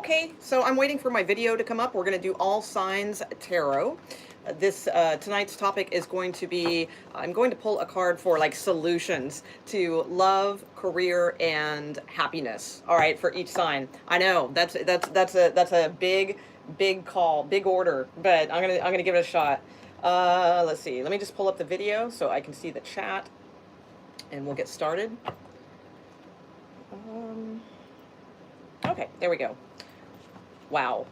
Okay, so I'm waiting for my video to come up. We're going to do all signs tarot. This tonight's topic is going to be I'm going to pull a card for like solutions to love, career, and happiness. All right, for each sign. I know that's a big call, big order, but I'm gonna give it a shot. Let's see. Let me just pull up the video so I can see the chat, and we'll get started. Okay, there we go. Wow.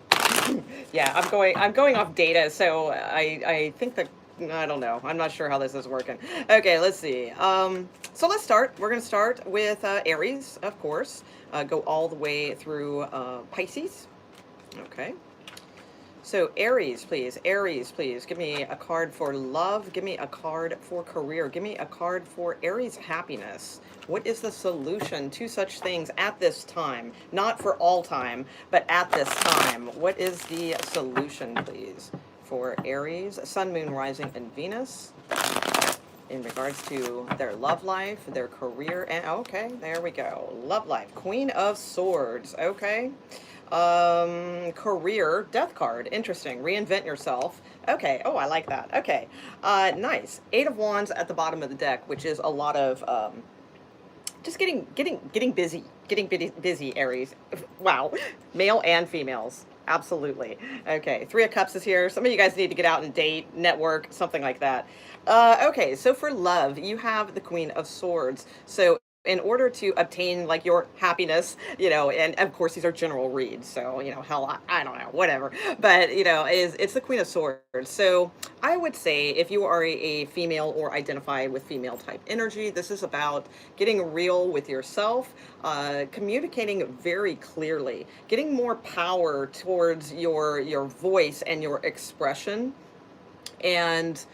Yeah, I'm going off data, so I think that I don't know. I'm not sure how this is working. Okay, let's see. So let's start. We're gonna start with Aries, of course. Go all the way through Pisces. Okay. So Aries, please. Aries, please. Give me a card for love. Give me a card for career. Give me a card for Aries happiness. What is the solution to such things at this time? Not for all time, but at this time. What is the solution, please, for Aries, Sun, Moon, Rising, and Venus in regards to their love life, their career, and okay, there we go. Love life. Queen of Swords. Okay. Career, death card. Interesting. Reinvent yourself. Okay. Oh, I like that. Okay. Nice. Eight of Wands at the bottom of the deck, which is a lot of just getting busy, Aries. Wow. Male and females. Absolutely. Okay. Three of Cups is here. Some of you guys need to get out and date, network, something like that. Okay. So for love, you have the Queen of Swords. So in order to obtain like your happiness, and of course these are general reads, so hell, I don't know, whatever, but it's the Queen of Swords. So I would say if you are a female or identify with female type energy, this is about getting real with yourself, communicating very clearly, getting more power towards your voice and your expression, and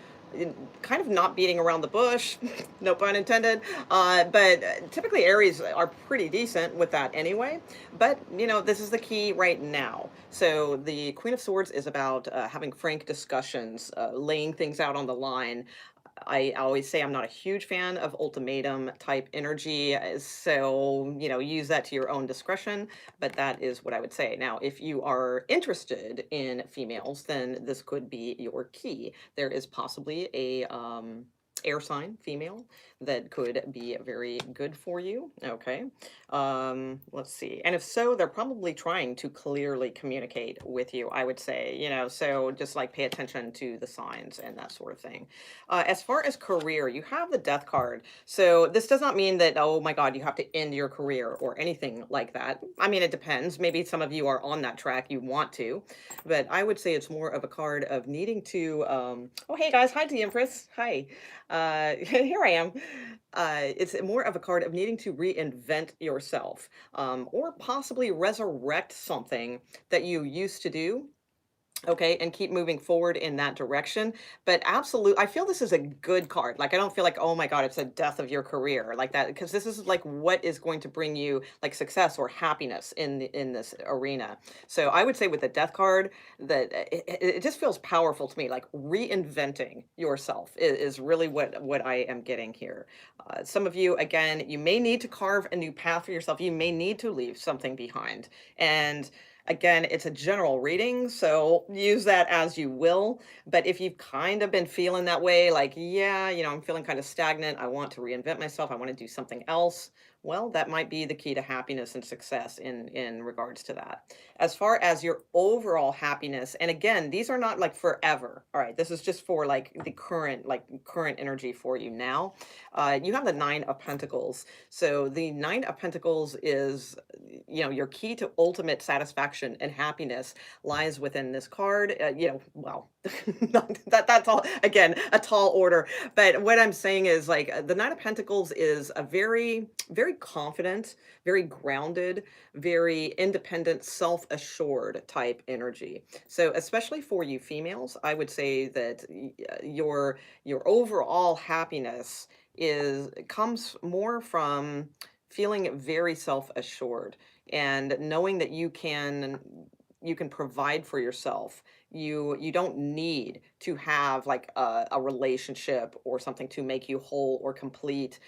kind of not beating around the bush, no pun intended. But typically Aries are pretty decent with that anyway. But, this is the key right now. So the Queen of Swords is about having frank discussions, laying things out on the line. I always say I'm not a huge fan of ultimatum type energy, so use that to your own discretion. But that is what I would say. Now, if you are interested in females, then this could be your key. There is possibly a air sign female that could be very good for you. Okay. Let's see. And if so, they're probably trying to clearly communicate with you, I would say, so just like pay attention to the signs and that sort of thing. As far as career, you have the Death card. So this does not mean that, oh my God, you have to end your career or anything like that. I mean, it depends. Maybe some of you are on that track, you want to, but I would say it's more of a card of needing to, oh, hey guys. Hi, the Empress. Hi. Here I am. It's more of a card of needing to reinvent yourself, or possibly resurrect something that you used to do. Okay, and keep moving forward in that direction. But absolute, I feel this is a good card. Like, I don't feel like, oh my God, it's a death of your career like that, because this is like what is going to bring you like success or happiness in this arena. So I would say with the death card that it just feels powerful to me. Like reinventing yourself is really what I am getting here. Some of you, again, you may need to carve a new path for yourself. You may need to leave something behind. And again, it's a general reading, so use that as you will. But if you've kind of been feeling that way, like, yeah, I'm feeling kind of stagnant, I want to reinvent myself, I want to do something else, well, that might be the key to happiness and success in regards to that. As far as your overall happiness, and again, these are not like forever. All right, this is just for like the current energy for you now. You have the Nine of Pentacles. So the Nine of Pentacles is, your key to ultimate satisfaction and happiness lies within this card. Well, that's all, again, a tall order. But what I'm saying is like the Nine of Pentacles is a very, very confident, very grounded, very independent, self-assured type energy. So especially for you females, I would say that your overall happiness comes more from feeling very self-assured and knowing that you can provide for yourself You don't need to have like a relationship or something to make you whole or complete.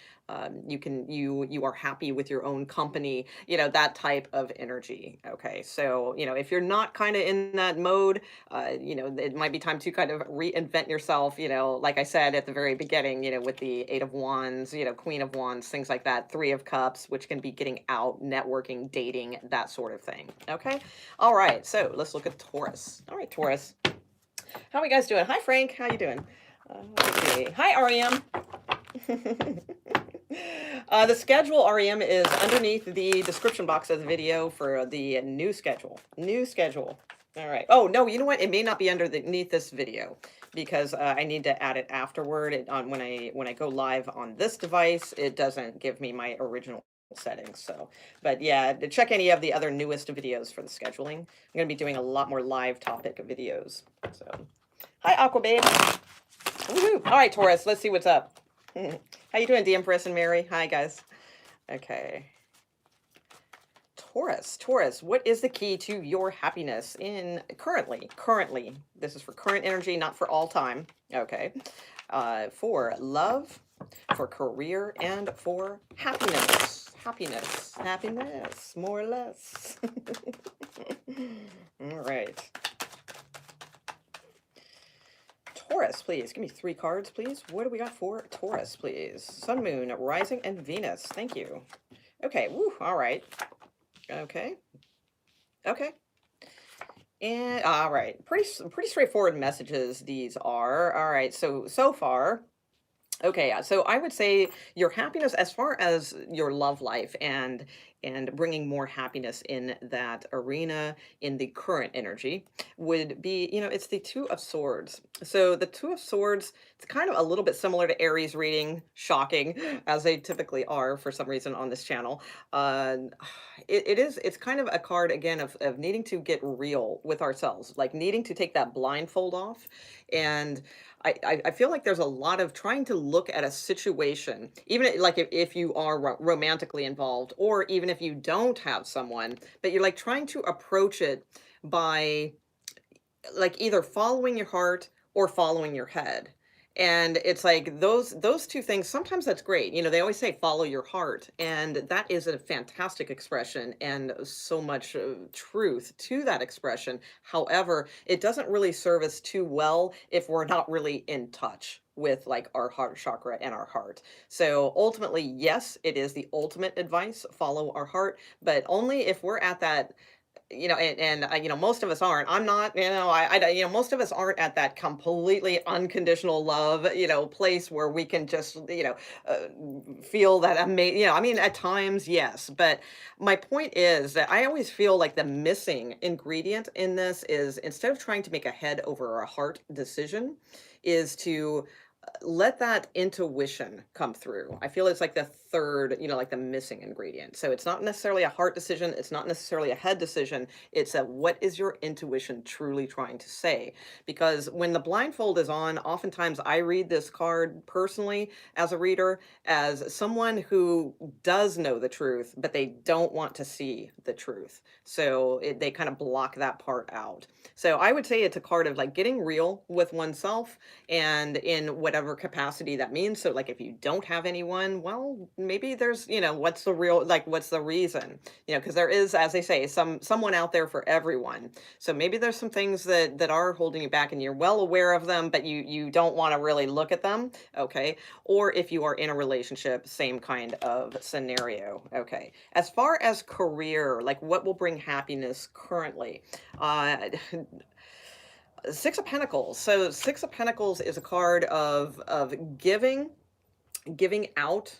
You are happy with your own company, that type of energy. Okay, so if you're not kind of in that mode, it might be time to kind of reinvent yourself, like I said at the very beginning, with the Eight of Wands, Queen of Wands, things like that, Three of Cups, which can be getting out, networking, dating, that sort of thing. Okay. All right. So let's look at Taurus. All right, Taurus. How are you guys doing? Hi, Frank. How you doing? Let's see. Hi, REM. The schedule, REM, is underneath the description box of the video for the new schedule. New schedule. All right. Oh, no, you know what? It may not be underneath this video because I need to add it afterward. When I go live on this device, it doesn't give me my original settings. So, but yeah, to check any of the other newest videos for the scheduling. I'm going to be doing a lot more live topic videos. So, hi, Aquababe. Woohoo. All right, Taurus, let's see what's up. How you doing, DM Press and Mary? Hi, guys. Okay. Taurus, what is the key to your happiness in currently? This is for current energy, not for all time. Okay. For love, for career, and for happiness, more or less. All right. Taurus, please. Give me 3 cards, please. What do we got for Taurus, please? Sun, Moon, Rising, and Venus. Thank you. Okay. Woo. All right. Okay. Okay. And all right. Pretty straightforward messages these are. All right. So far, okay, yeah. So I would say your happiness, as far as your love life and bringing more happiness in that arena in the current energy would be, it's the Two of Swords. So the Two of Swords, it's kind of a little bit similar to Aries reading, shocking, as they typically are for some reason on this channel. Uh, it's kind of a card again of needing to get real with ourselves, like needing to take that blindfold off and I feel like there's a lot of trying to look at a situation, even like if you are romantically involved, or even if you don't have someone, but you're like trying to approach it by like either following your heart or following your head. And it's like those two things, sometimes that's great. They always say follow your heart, and that is a fantastic expression and so much truth to that expression. However, it doesn't really serve us too well if we're not really in touch with like our heart chakra and our heart. So ultimately, yes, it is the ultimate advice, follow our heart, but only if we're at that, most of us aren't. I'm not, most of us aren't at that completely unconditional love, place where we can just, feel that amazing, I mean, at times, yes. But my point is that I always feel like the missing ingredient in this is instead of trying to make a head over a heart decision, is to let that intuition come through. I feel it's like the third, like the missing ingredient. So it's not necessarily a heart decision. It's not necessarily a head decision. It's a what is your intuition truly trying to say? Because when the blindfold is on, oftentimes I read this card personally as a reader as someone who does know the truth, but they don't want to see the truth. So they kind of block that part out. So I would say it's a card of like getting real with oneself and in whatever capacity that means. So like if you don't have anyone, well, maybe there's, what's the real, like what's the reason? Because there is, as they say, someone out there for everyone. So maybe there's some things that are holding you back and you're well aware of them, but you don't want to really look at them. Okay. Or if you are in a relationship, same kind of scenario. Okay. As far as career, like what will bring happiness currently? Six of Pentacles. So Six of Pentacles is a card of giving out,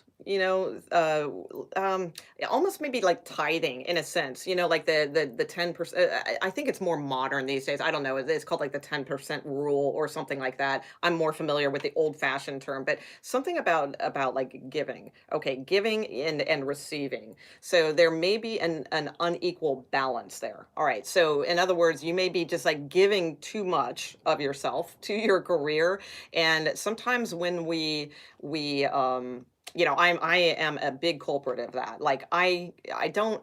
almost maybe like tithing in a sense, like the 10%. I think it's more modern these days. I don't know. It's called like the 10% rule or something like that. I'm more familiar with the old fashioned term, but something about like giving. Okay, giving and receiving. So there may be an unequal balance there. All right. So in other words, you may be just like giving too much of yourself to your career. And sometimes when we I am a big culprit of that. Like I don't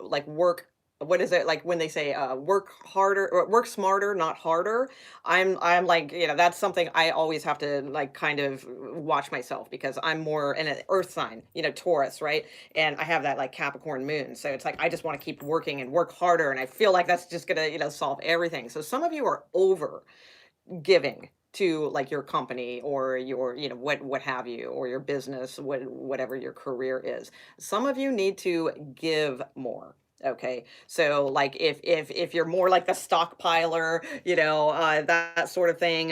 like work what is it like when they say work harder or work smarter, not harder? I'm like, that's something I always have to like kind of watch myself because I'm more in an earth sign, Taurus, right? And I have that like Capricorn moon. So it's like I just want to keep working and work harder. And I feel like that's just gonna, solve everything. So some of you are over giving to like your company or your what have you, or your business, whatever your career is. Some of you need to give more. Okay, so like if you're more like the stockpiler, that sort of thing,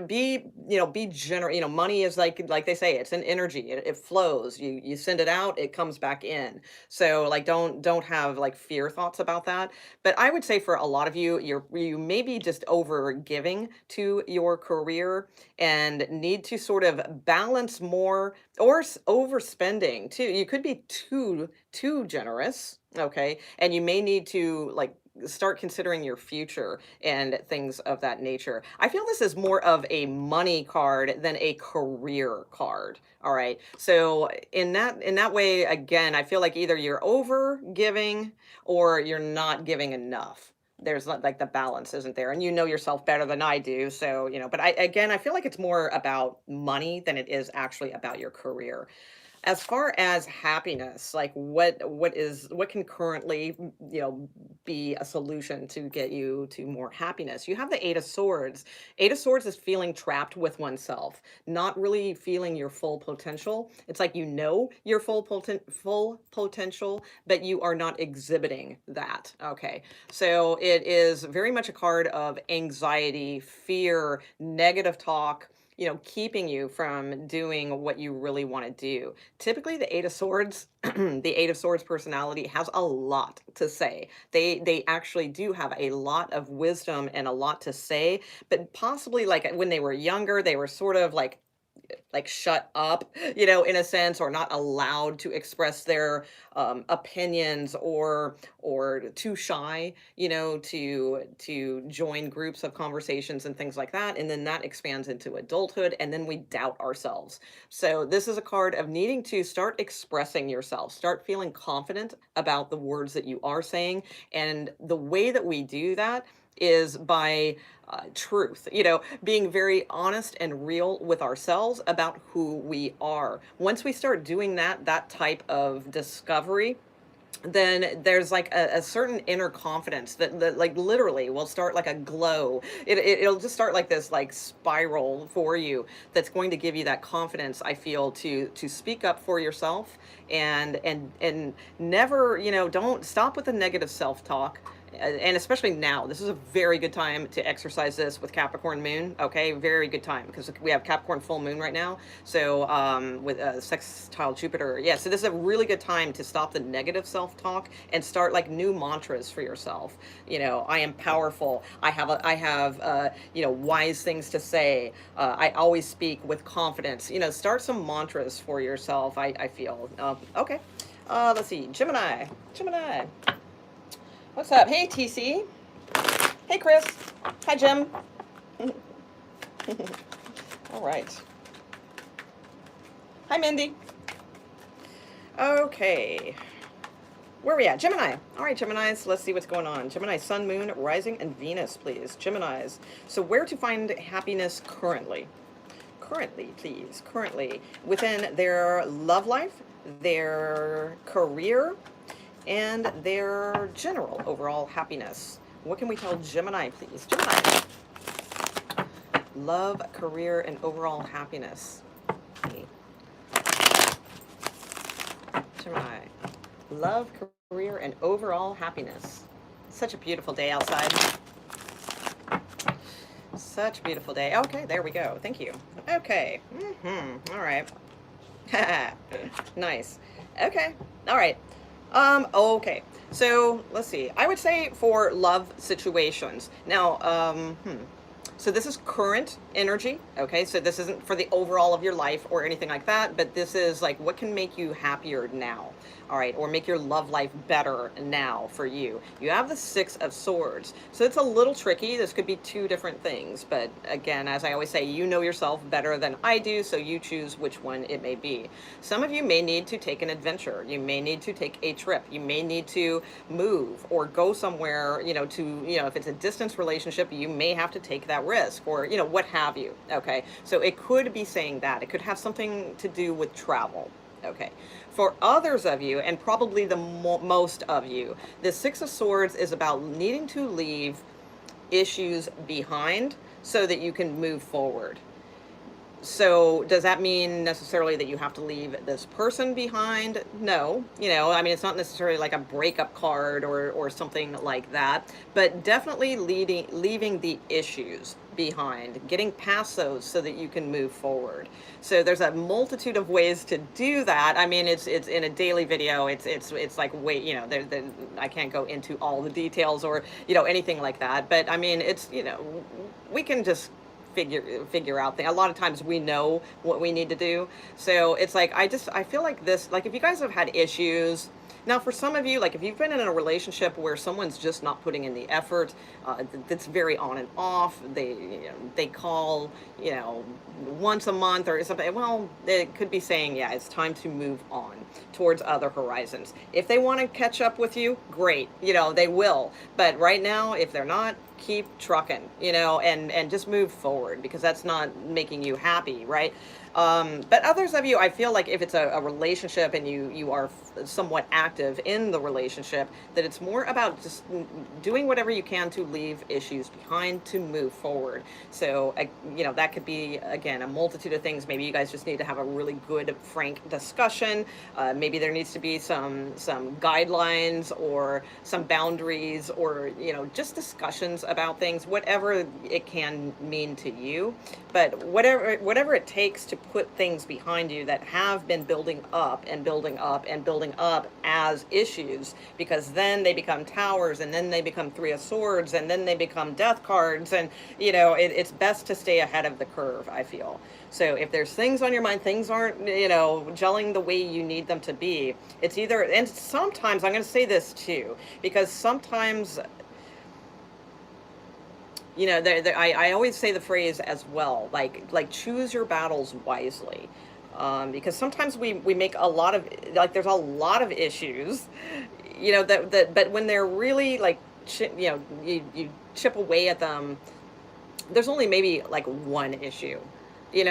be generous. Money is like they say, it's an energy. It flows. You send it out, it comes back in. So like don't have like fear thoughts about that. But I would say for a lot of you, you may be just over giving to your career and need to sort of balance more, or overspending too. You could be too generous, okay? And you may need to like start considering your future and things of that nature. I feel this is more of a money card than a career card. All right. So in that way, again, I feel like either you're over giving or you're not giving enough. There's like the balance isn't there, and you know yourself better than I do. So, but I feel like it's more about money than it is actually about your career. As far as happiness, like what can currently, be a solution to get you to more happiness? You have the Eight of Swords. Eight of Swords is feeling trapped with oneself, not really feeling your full potential. It's like your full potential, but you are not exhibiting that. Okay. So it is very much a card of anxiety, fear, negative talk, keeping you from doing what you really want to do. Typically, the Eight of Swords, the Eight of Swords personality has a lot to say. They actually do have a lot of wisdom and a lot to say, but possibly like when they were younger, they were sort of like shut up, in a sense, or not allowed to express their opinions, or too shy, to join groups of conversations and things like that. And then that expands into adulthood, and then we doubt ourselves. So this is a card of needing to start expressing yourself, start feeling confident about the words that you are saying. And the way that we do that is by truth, being very honest and real with ourselves about who we are. Once we start doing that type of discovery, then there's like a certain inner confidence that like literally will start like a glow. It'll just start like this like spiral for you that's going to give you that confidence, I feel, to speak up for yourself, and never, don't stop with the negative self-talk. And especially now, this is a very good time to exercise this with Capricorn moon. Okay, very good time because we have Capricorn full moon right now. So with sextile Jupiter, yeah. So this is a really good time to stop the negative self-talk and start like new mantras for yourself. I am powerful. I have wise things to say. I always speak with confidence. Start some mantras for yourself. I feel okay. Let's see, Gemini. What's up? Hey, TC. Hey, Chris. Hi, Jim. All right. Hi, Mindy. Okay. Where are we at? Gemini. All right, Geminis. Let's see what's going on. Gemini, Sun, Moon, Rising, and Venus, please. Geminis. So where to find happiness currently? Currently, please. Currently. Within their love life, their career, and their general overall happiness. What can we tell Gemini, please? Gemini. Love, career, and overall happiness. Okay. Gemini. Love, career, and overall happiness. Such a beautiful day outside. Such a beautiful day. Okay, there we go. Thank you. Okay. All right. Nice. Okay. All right. Okay. So let's see. I would say for love situations. Now, So this is current energy, okay? So this isn't for the overall of your life or anything like that, but this is like what can make you happier now, all right? Or make your love life better now for you. You have the Six of Swords. So it's a little tricky. This could be two different things, but again, as I always say, you know yourself better than I do, so you choose which one it may be. Some of you may need to take an adventure. You may need to take a trip. You may need to move or go somewhere, if it's a distance relationship, you may have to take that risk or, what have you. Okay. So it could be saying that. It could have something to do with travel. Okay. For others of you, and probably the most of you, the Six of Swords is about needing to leave issues behind so that you can move forward. So does that mean necessarily that you have to leave this person behind? No, it's not necessarily like a breakup card or something like that, but definitely leaving the issues behind, getting past those so that you can move forward. So there's a multitude of ways to do that. I mean, it's in a daily video. It's like I can't go into all the details or anything like that. But I mean, we can just figure out things. A lot of times we know what we need to do. So it's like I feel like this, like if you guys have had issues. Now, for some of you, like if you've been in a relationship where someone's just not putting in the effort, that's very on and off. They call, once a month or something. Well, it could be saying, yeah, it's time to move on towards other horizons. If they want to catch up with you, great. They will. But right now, if they're not, keep trucking, and just move forward because that's not making you happy, right? But others of you, I feel like if it's a relationship and you are somewhat active in the relationship, that it's more about just doing whatever you can to leave issues behind to move forward. So, that could be, again, a multitude of things. Maybe you guys just need to have a really good, frank discussion. Maybe there needs to be some guidelines or some boundaries or, just discussions about things, whatever it can mean to you. But whatever it takes to put things behind you that have been building up and building up and building up as issues, because then they become towers and then they become Three of Swords and then they become death cards, and it's best to stay ahead of the curve, I feel. So if there's things on your mind, things aren't gelling the way you need them to be, it's either, and sometimes I'm going to say this too, because sometimes I always say the phrase as well, like choose your battles wisely, because sometimes we make a lot of, like, there's a lot of issues, but when they're really like, you chip away at them, there's only maybe like one issue.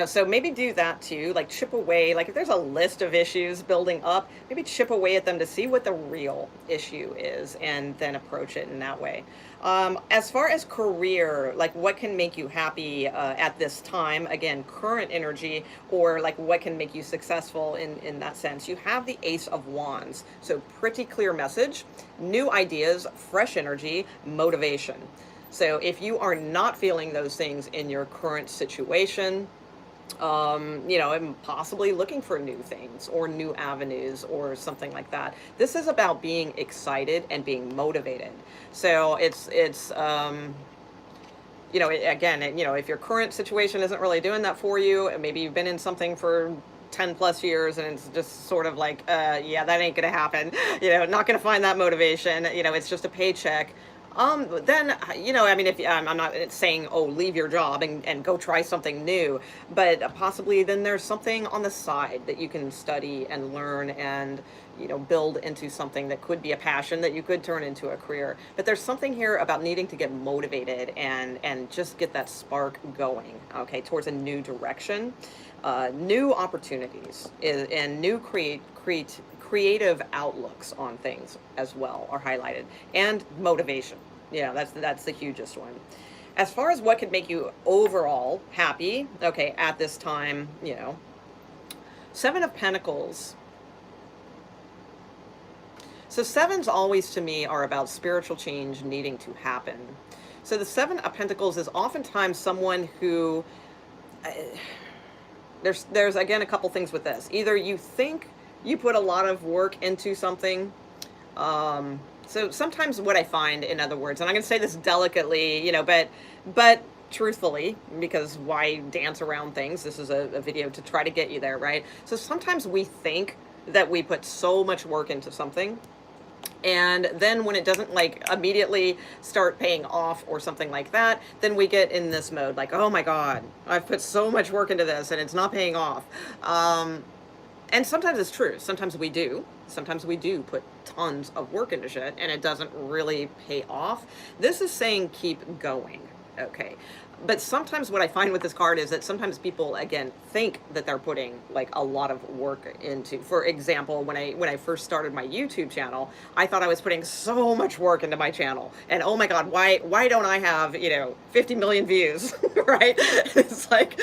So maybe do that too, like chip away, like if there's a list of issues building up, maybe chip away at them to see what the real issue is and then approach it in that way. As far as career, like what can make you happy at this time, again, current energy, or like what can make you successful in that sense, you have the Ace of Wands. So pretty clear message, new ideas, fresh energy, motivation. So if you are not feeling those things in your current situation, and possibly looking for new things or new avenues or something like that. This is about being excited and being motivated. So if your current situation isn't really doing that for you, and maybe you've been in something for 10 plus years and it's just sort of like, yeah, that ain't gonna happen, not gonna find that motivation, it's just a paycheck. Then, if I'm not saying, oh, leave your job and go try something new, but possibly then there's something on the side that you can study and learn and, build into something that could be a passion that you could turn into a career. But there's something here about needing to get motivated and just get that spark going, okay, towards a new direction, new opportunities, and new creative outlooks on things as well are highlighted, and motivation. That's the hugest one. As far as what could make you overall happy, okay, at this time, Seven of Pentacles. So sevens always to me are about spiritual change needing to happen. So the Seven of Pentacles is oftentimes someone who, there's again a couple things with this. Either you think you put a lot of work into something. So sometimes what I find, in other words, and I'm going to say this delicately, but truthfully, because why dance around things? This is a video to try to get you there, right? So sometimes we think that we put so much work into something, and then when it doesn't like immediately start paying off or something like that, then we get in this mode like, oh my God, I've put so much work into this and it's not paying off. And sometimes it's true. Sometimes we do. Sometimes we do put tons of work into shit and it doesn't really pay off. This is saying keep going. Okay. But sometimes what I find with this card is that sometimes people, again, think that they're putting like a lot of work into. For example, when I first started my YouTube channel, I thought I was putting so much work into my channel. And oh my God, why don't I have, 50 million views, right? It's like,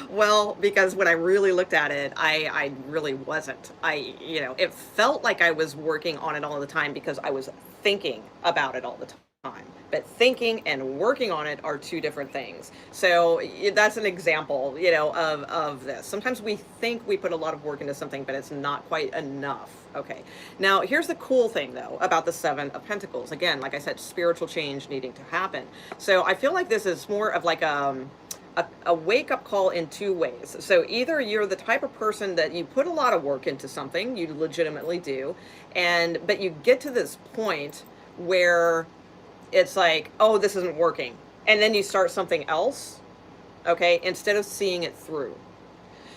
well, because when I really looked at it, I really wasn't. It felt like I was working on it all the time because I was thinking about it all the time. But thinking and working on it are two different things. So that's an example, of this. Sometimes we think we put a lot of work into something, but it's not quite enough. Okay. Now, here's the cool thing, though, about the Seven of Pentacles. Again, like I said, spiritual change needing to happen. So I feel like this is more of like a wake-up call in two ways. So either you're the type of person that you put a lot of work into something, you legitimately do, but you get to this point where it's like, oh, this isn't working. And then you start something else, okay, instead of seeing it through.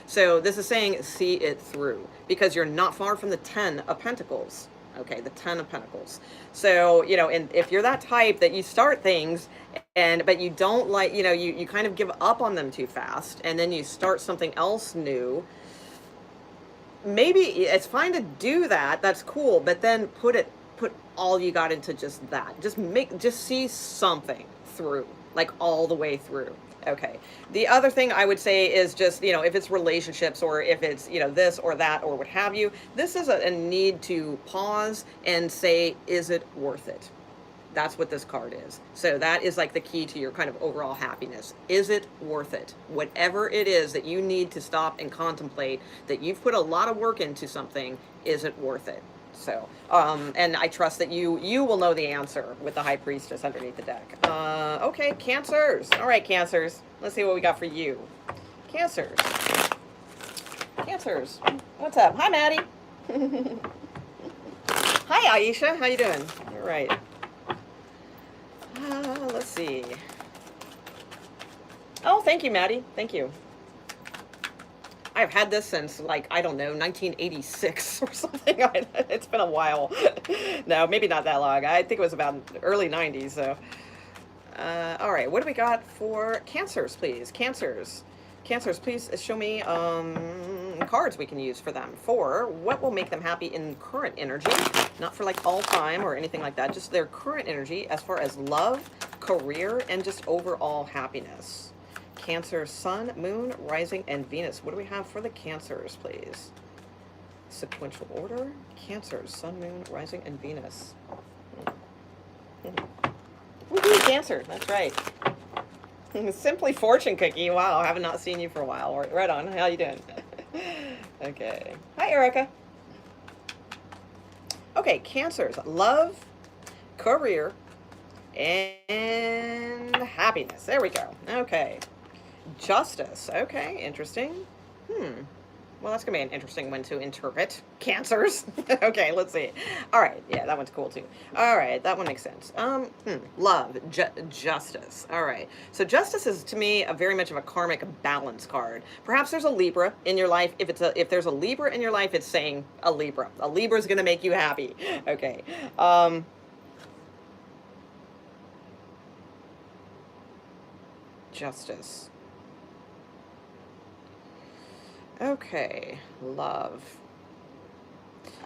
So this is saying see it through, because you're not far from the 10 of Pentacles, okay, the 10 of Pentacles. So, and if you're that type that you start things, but you don't like, you kind of give up on them too fast, and then you start something else new, maybe it's fine to do that, that's cool, but then put all you got into just that. Just see something through, like all the way through. Okay. The other thing I would say is just, if it's relationships or if it's, this or that or what have you, this is a need to pause and say, is it worth it? That's what this card is. So that is like the key to your kind of overall happiness. Is it worth it? Whatever it is that you need to stop and contemplate, that you've put a lot of work into something, is it worth it? So, and I trust that you will know the answer with the High Priestess underneath the deck. Okay, Cancers. All right, Cancers. Let's see what we got for you. Cancers. Cancers. What's up? Hi, Maddie. Hi, Aisha. How you doing? You're right. Let's see. Oh, thank you, Maddie. Thank you. I've had this since, like, I don't know, 1986 or something. It's been a while. No, maybe not that long. I think it was about early 90s. So, all right. What do we got for Cancers, please? Cancers. Cancers, please show me cards we can use for them. For what will make them happy in current energy. Not for, like, all time or anything like that. Just their current energy as far as love, career, and just overall happiness. Cancer, Sun, Moon, Rising, and Venus. What do we have for the Cancers, please? Sequential order. Cancers, Sun, Moon, Rising, and Venus. Woohoo, Cancer. That's right. Simply Fortune Cookie. Wow, I have not seen you for a while. Right on. How you doing? Okay. Hi, Erica. Okay, Cancers. Love, career, and happiness. There we go. Okay. Justice. Okay, interesting. Well, that's going to be an interesting one to interpret. Cancers. Okay, let's see. All right. Yeah, that one's cool, too. All right, that one makes sense. Love. Justice. All right. So justice is, to me, a very much of a karmic balance card. Perhaps there's a Libra in your life. If there's a Libra in your life, it's saying a Libra. A Libra is going to make you happy. Okay. Justice. Okay, love.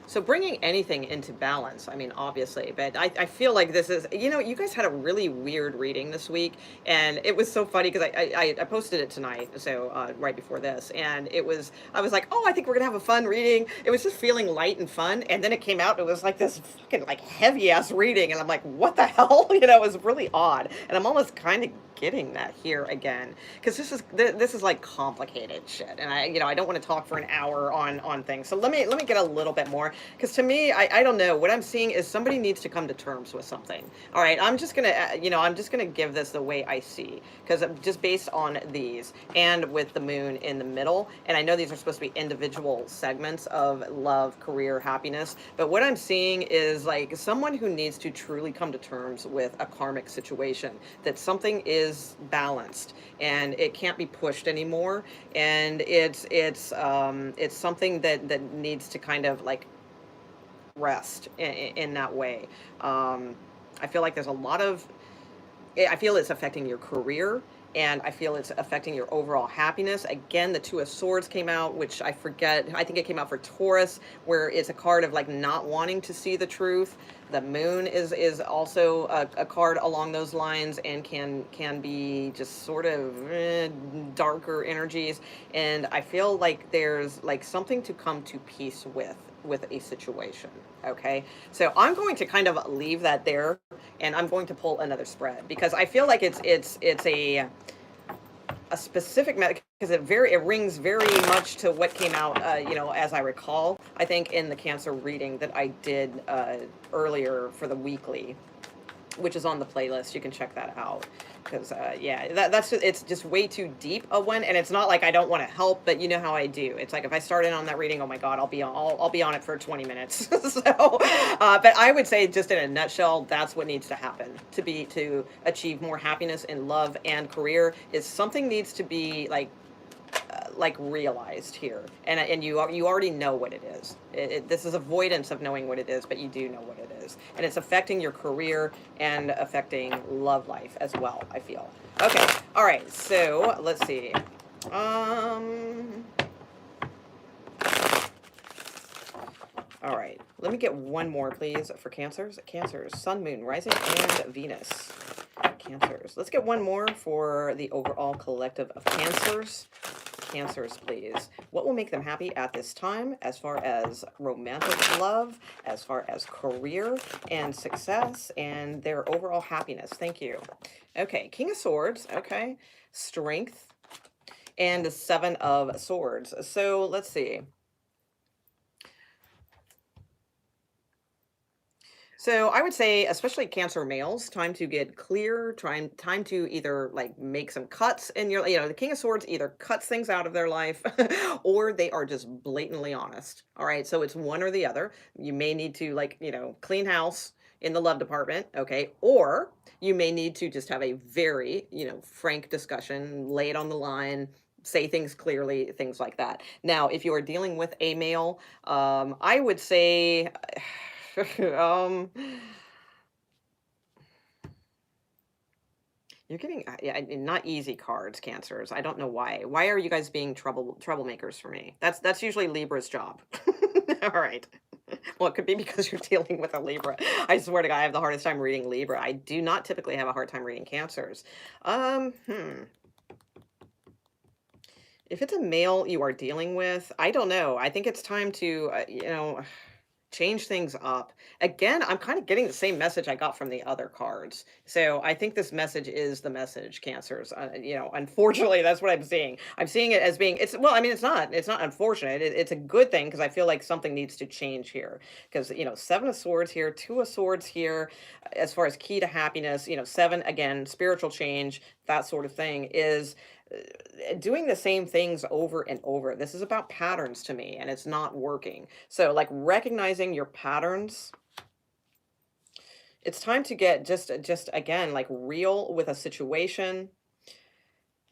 So bringing anything into balance, I mean, obviously, but I feel like this is, you guys had a really weird reading this week, and it was so funny because I posted it tonight, so right before this, and I was like, oh, I think we're gonna have a fun reading. It was just feeling light and fun, and then it came out, it was like this fucking like heavy ass reading, and I'm like, what the hell? It was really odd, and I'm almost kind of getting that here again, because this is like complicated shit, and I don't want to talk for an hour on things, so let me get a little bit more. Because to me, I don't know. What I'm seeing is somebody needs to come to terms with something. All right, I'm just gonna, I'm just gonna give this the way I see, because just based on these and with the moon in the middle, and I know these are supposed to be individual segments of love, career, happiness, but what I'm seeing is like someone who needs to truly come to terms with a karmic situation, that something is balanced and it can't be pushed anymore, and it's something that needs to kind of like rest in that way. Um, I feel like there's a lot of, I feel it's affecting your career, and I feel it's affecting your overall happiness. Again, the Two of Swords came out, which I forget. I think it came out for Taurus, where it's a card of like not wanting to see the truth. The Moon is also a card along those lines, and can be just sort of darker energies. And I feel like there's like something to come to peace with a situation. Okay, so I'm going to kind of leave that there, and I'm going to pull another spread because I feel like it's a specific because it rings very much to what came out, as I recall, I think in the Cancer reading that I did earlier for the weekly, which is on the playlist. You can check that out because yeah, that's just, it's just way too deep a one, and it's not like I don't want to help, but you know how I do. It's like if I start in on that reading, oh my god, I'll be on it for 20 minutes. So, but I would say just in a nutshell, that's what needs to happen to achieve more happiness in love and career. Is something needs to be like realized here, and you already know what it is. This is avoidance of knowing what it is, but you do know what it is, and it's affecting your career and affecting love life as well, I feel. Okay, all right, so let's see. um all right, let me get one more please for cancers, sun, moon, rising, and Venus. Cancers, let's get one more for the overall collective of cancers, please. What will make them happy at this time, as far as romantic love, as far as career and success, and their overall happiness? Thank you. Okay, King of Swords, okay, strength, and the Seven of Swords. So let's see. So I would say, especially Cancer males, time to get clear, time to either like make some cuts in your, the King of Swords either cuts things out of their life or they are just blatantly honest. All right. So it's one or the other. You may need to like, clean house in the love department. Okay. Or you may need to just have a very, frank discussion, lay it on the line, say things clearly, things like that. Now, if you are dealing with a male, I would say, um, you're getting yeah, not easy cards, cancers. I don't know why. Why are you guys being troublemakers for me? That's usually Libra's job. All right. Well, it could be because you're dealing with a Libra. I swear to God, I have the hardest time reading Libra. I do not typically have a hard time reading cancers. If it's a male you are dealing with, I don't know. I think it's time to, change things up. Again, I'm kind of getting the same message I got from the other cards. So I think this message is the message, cancers. Unfortunately, that's what I'm seeing. I'm seeing it as being, well, I mean, it's not unfortunate. It's a good thing because I feel like something needs to change here. Because, Seven of Swords here, Two of Swords here, as far as key to happiness, seven, again, spiritual change, that sort of thing is doing the same things over and over. This is about patterns to me, and it's not working. So, like recognizing your patterns, it's time to get just again like real with a situation.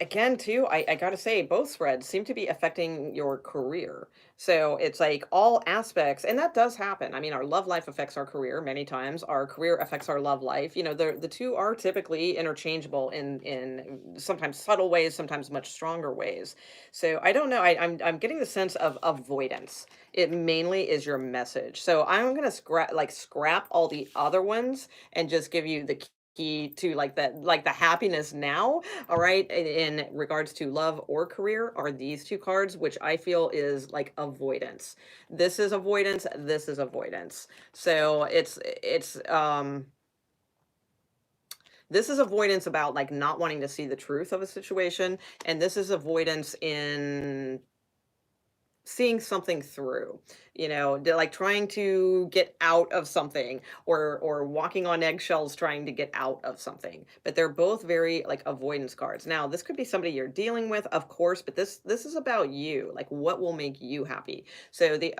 Again, too, I gotta say, both spreads seem to be affecting your career. So it's like all aspects, and that does happen. I mean, our love life affects our career many times. Our career affects our love life. The two are typically interchangeable in sometimes subtle ways, sometimes much stronger ways. So I don't know. I'm getting the sense of avoidance. It mainly is your message. So I'm gonna scrap all the other ones and just give you the key to like the happiness now. All right, in regards to love or career, are these two cards, which I feel is like avoidance. This is avoidance, this is avoidance. So this is avoidance about like not wanting to see the truth of a situation, and this is avoidance in seeing something through, like trying to get out of something, or walking on eggshells trying to get out of something. But they're both very like avoidance cards. Now, this could be somebody you're dealing with, of course, but this is about you, like what will make you happy. So the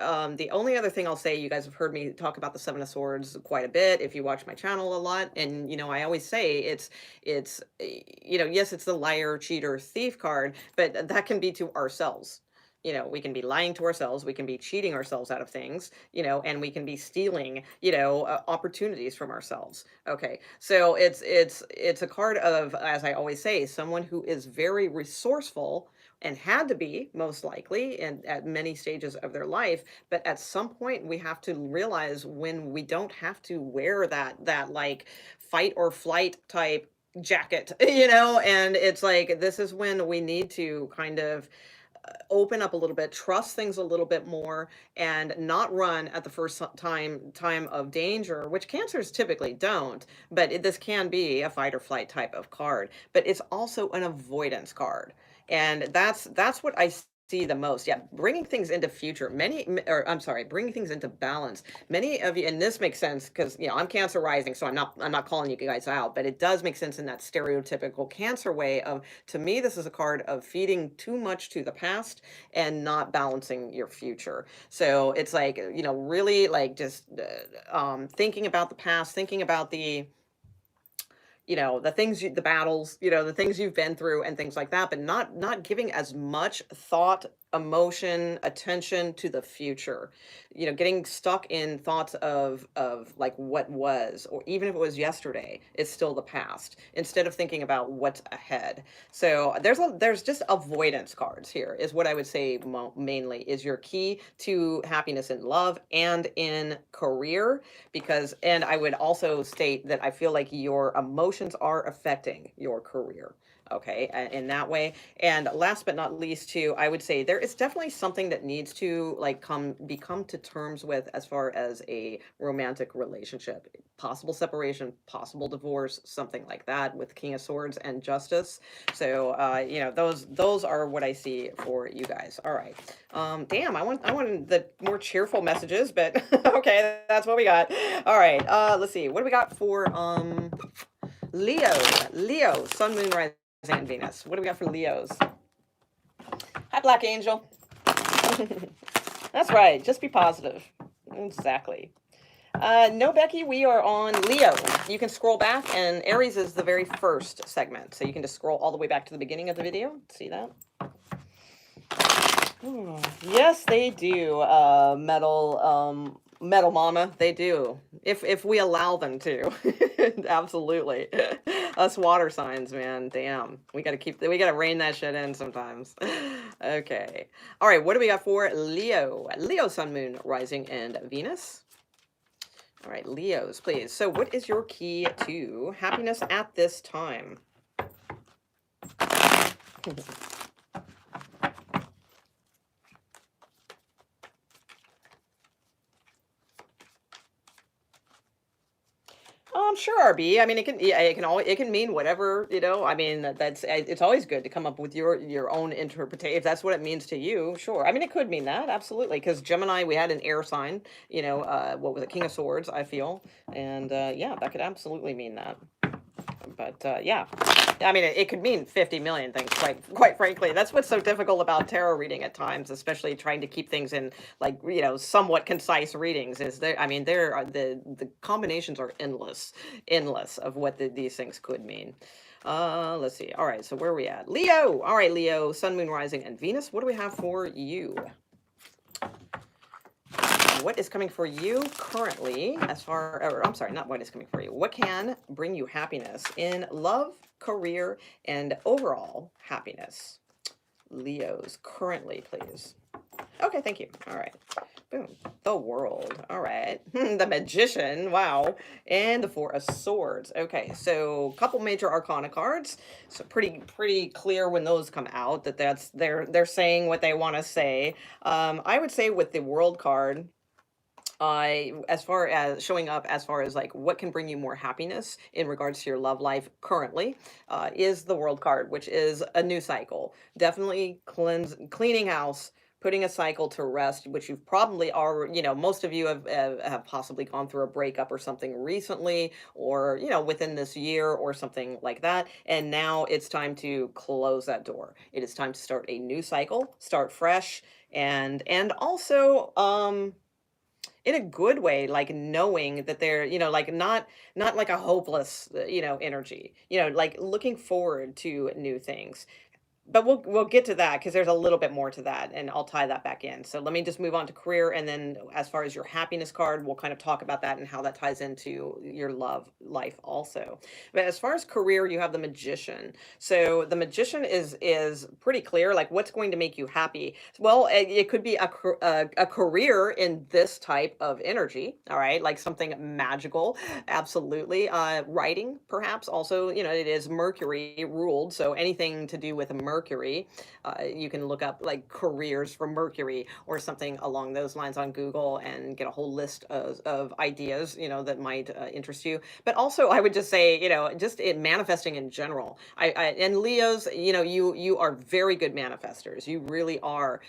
only other thing I'll say, you guys have heard me talk about the Seven of Swords quite a bit if you watch my channel a lot, and I always say yes, it's the liar, cheater, thief card, but that can be to ourselves. We can be lying to ourselves, we can be cheating ourselves out of things, and we can be stealing, opportunities from ourselves. Okay. So it's a card of, as I always say, someone who is very resourceful and had to be most likely and at many stages of their life, but at some point we have to realize when we don't have to wear that like fight or flight type jacket, and it's like this is when we need to kind of open up a little bit, trust things a little bit more, and not run at the first time of danger, which cancers typically don't. But this can be a fight or flight type of card. But it's also an avoidance card, and that's what I see the most. Yeah, bringing things into future. Or I'm sorry, bringing things into balance. Many of you, and this makes sense because I'm Cancer rising, so I'm not calling you guys out, but it does make sense in that stereotypical Cancer way of, to me, this is a card of feeding too much to the past and not balancing your future. So it's like, really like just thinking about the past, thinking about the things the battles, the things you've been through and things like that, but not giving as much thought, emotion, attention to the future. Getting stuck in thoughts of like what was, or even if it was yesterday, it's still the past, instead of thinking about what's ahead. So there's just avoidance cards here, is what I would say mainly is your key to happiness in love and in career. Because, and I would also state that I feel like your emotions are affecting your career. Okay, in that way. And last but not least, too, I would say there is definitely something that needs to like become to terms with as far as a romantic relationship, possible separation, possible divorce, something like that, with King of Swords and Justice. So those are what I see for you guys. All right. Damn, I wanted the more cheerful messages, but okay, that's what we got. All right. Let's see. What do we got for Leo? Leo, Sun, Moon, Rising, and Venus. What do we got for Leos? Hi, Black Angel. That's right. Just be positive. Exactly. No, Becky, we are on Leo. You can scroll back, and Aries is the very first segment. So you can just scroll all the way back to the beginning of the video. See that? Yes, they do. Metal Mama, they do. If we allow them to. Absolutely. Us water signs, man. Damn. We gotta rein that shit in sometimes. Okay. All right, what do we got for Leo? Leo, Sun, Moon, Rising, and Venus. All right, Leos, please. So what is your key to happiness at this time? Sure, RB. I mean, it can, yeah, it can mean whatever, I mean, it's always good to come up with your own interpretation. If that's what it means to you, sure. I mean, it could mean that, absolutely. Because Gemini, we had an air sign, what was it, King of Swords, I feel. And yeah, that could absolutely mean that. But yeah, I mean, it could mean 50 million things, quite frankly. That's what's so difficult about tarot reading at times, especially trying to keep things in like, somewhat concise readings. Is there? I mean, there are the combinations are endless of what these things could mean. Let's see. All right, so where are we at? Leo. All right, Leo, Sun, Moon, Rising, and Venus. What do we have for you? What is coming for you currently, or I'm sorry, not what is coming for you. What can bring you happiness in love, career, and overall happiness? Leos currently, please. Okay, thank you. All right. Boom. The World. All right. The Magician. Wow. And the Four of Swords. Okay, so a couple major arcana cards. So pretty clear when those come out that they're saying what they want to say. I would say with the World card, as far as showing up, as far as like what can bring you more happiness in regards to your love life currently, is the World card, which is a new cycle. Definitely cleaning house, putting a cycle to rest, which you've probably already, most of you have possibly gone through a breakup or something recently, or, within this year or something like that. And now it's time to close that door. It is time to start a new cycle, start fresh, and also, in a good way, like knowing that they're, like not like a hopeless, energy, like looking forward to new things. But we'll get to that because there's a little bit more to that, and I'll tie that back in. So let me just move on to career, and then as far as your happiness card, we'll kind of talk about that and how that ties into your love life also. But as far as career, you have the magician. So the magician is pretty clear, like what's going to make you happy. Well, it could be a career in this type of energy, all right, like something magical, absolutely. Writing, perhaps also, it is Mercury ruled, so anything to do with Mercury, you can look up like careers for Mercury or something along those lines on Google and get a whole list of ideas, that might interest you. But also, I would just say, just in manifesting in general, and Leos, you are very good manifestors. You really are.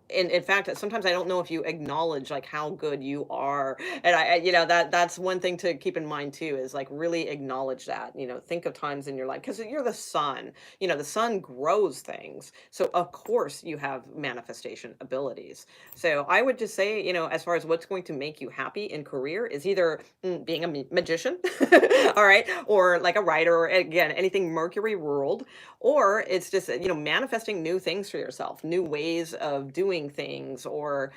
In fact, sometimes I don't know if you acknowledge like how good you are, and that's one thing to keep in mind too, is like really acknowledge that. Think of times in your life, because you're the sun. The sun grows things, so of course you have manifestation abilities. So I would just say, as far as what's going to make you happy in career is either being a magician, all right, or like a writer, or again anything Mercury ruled, or it's just, manifesting new things for yourself, new ways of doing things, or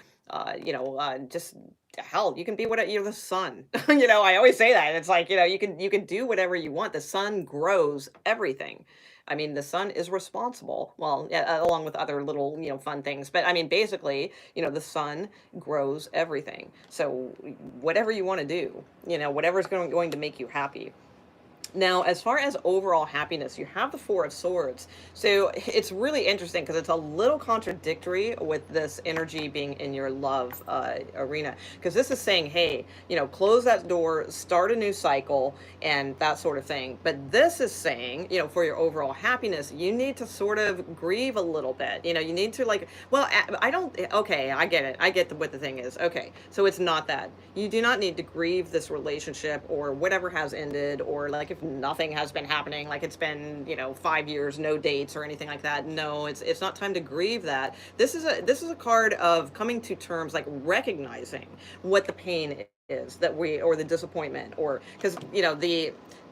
just hell, you can be what you're the sun. I always say that. It's like, you can do whatever you want. The sun grows everything. I mean, the sun is responsible. Well, yeah, along with other little, fun things. But I mean, basically, the sun grows everything. So whatever you want to do, whatever's going to make you happy. Now, as far as overall happiness, you have the Four of Swords. So it's really interesting because it's a little contradictory with this energy being in your love arena. Because this is saying, hey, close that door, start a new cycle, and that sort of thing. But this is saying, for your overall happiness, you need to sort of grieve a little bit. You need to like, well, I don't, okay, I get it. I get what the thing is. Okay, so it's not that. You do not need to grieve this relationship or whatever has ended, or like if nothing has been happening, like it's been 5 years, no dates or anything like that. No, it's not time to grieve that. This is a card of coming to terms, like recognizing what the pain is that or the disappointment, or because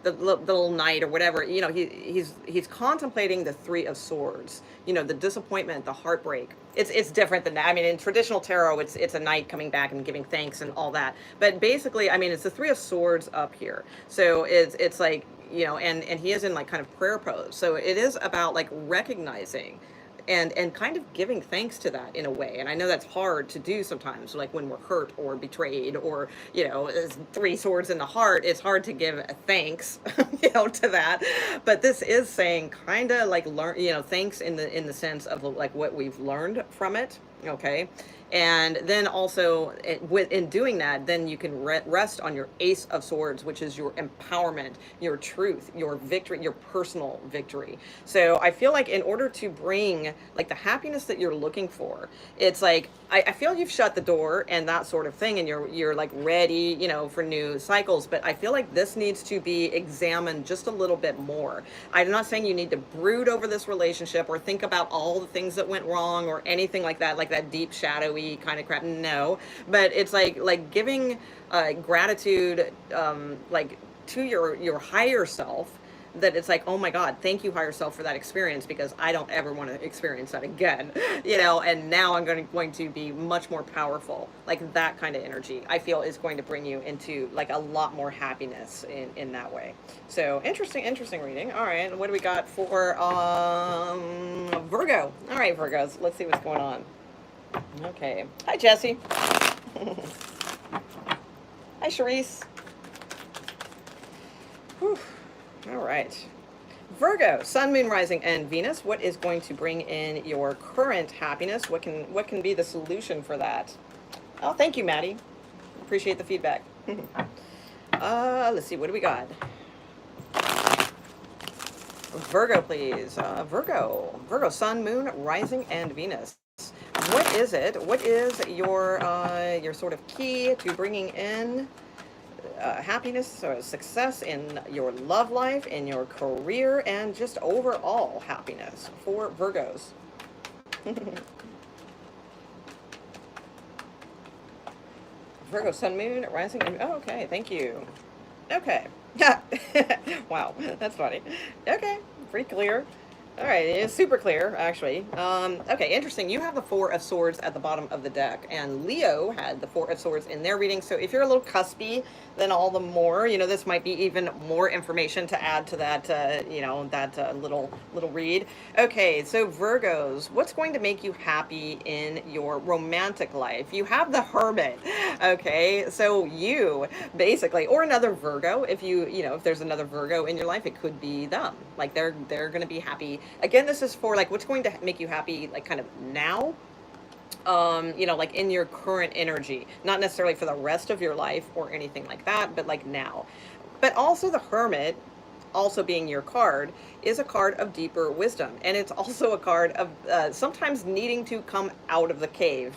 the little knight or whatever, he's contemplating the Three of Swords, the disappointment, the heartbreak. It's different than that. I mean, in traditional tarot, it's a knight coming back and giving thanks and all that. But basically, I mean, it's the Three of Swords up here. So it's like, and he is in like kind of prayer pose. So it is about like recognizing and kind of giving thanks to that in a way. And I know that's hard to do sometimes, like when we're hurt or betrayed, or Three Swords in the heart, it's hard to give thanks to that. But this is saying kind of like learn, thanks in the sense of like what we've learned from it. Okay. And then also in doing that, then you can rest on your Ace of Swords, which is your empowerment, your truth, your victory, your personal victory. So I feel like in order to bring like the happiness that you're looking for, it's like, I feel you've shut the door and that sort of thing, and you're like ready, for new cycles. But I feel like this needs to be examined just a little bit more. I'm not saying you need to brood over this relationship or think about all the things that went wrong or anything like that deep shadowy kind of crap. No, but it's like giving gratitude, like to your higher self, that it's like, oh my God, thank you, higher self, for that experience, because I don't ever want to experience that again, and now I'm going to be much more powerful. Like that kind of energy, I feel, is going to bring you into like a lot more happiness in that way. So interesting reading. All right, what do we got for Virgo? All right, Virgos, let's see what's going on. Okay. Hi, Jesse. Hi, Charisse. Whew. All right. Virgo, Sun, Moon, Rising, and Venus. What is going to bring in your current happiness? What can be the solution for that? Oh, thank you, Maddie. Appreciate the feedback. Let's see. What do we got? Virgo, please. Virgo, Sun, Moon, Rising, and Venus. What is it? What is your sort of key to bringing in happiness or success in your love life, in your career, and just overall happiness for Virgos? Virgo, Sun, Moon, Rising. Oh, okay. Thank you. Okay. Wow, that's funny. Okay, pretty clear. All right, it's super clear, actually. Okay, interesting. You have the Four of Swords at the bottom of the deck, and Leo had the Four of Swords in their reading. So if you're a little cuspy, then all the more, this might be even more information to add to that, that little read. Okay, so Virgos, what's going to make you happy in your romantic life? You have the Hermit. Okay, so you basically, or another Virgo, if there's another Virgo in your life, it could be them. Like they're going to be happy. Again, this is for like what's going to make you happy, like kind of now, like in your current energy, not necessarily for the rest of your life or anything like that, but like now. But also the Hermit, also being your card, is a card of deeper wisdom, and it's also a card of sometimes needing to come out of the cave.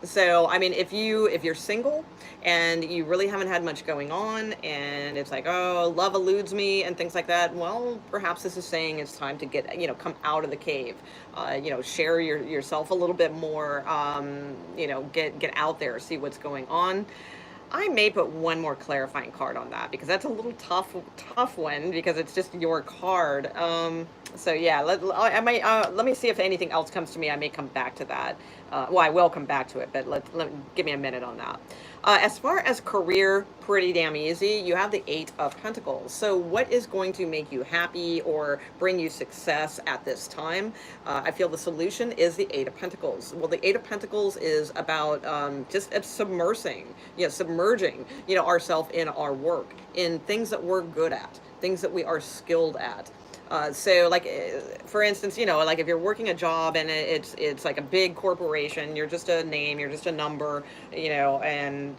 So I mean, if you're single and you really haven't had much going on, and it's like, oh, love eludes me and things like that, well, perhaps this is saying it's time to get, come out of the cave, share yourself a little bit more, get out there, see what's going on. I may put one more clarifying card on that because that's a little tough one because it's just your card. So yeah, let me see if anything else comes to me. I may come back to that. Well, I will come back to it, but give me a minute on that. As far as career, pretty damn easy. You have the Eight of Pentacles. So what is going to make you happy or bring you success at this time? I feel the solution is the Eight of Pentacles. Well, the Eight of Pentacles is about just submerging ourselves in our work, in things that we're good at, things that we are skilled at. So like, for instance, like if you're working a job and it's like a big corporation, you're just a name, you're just a number, and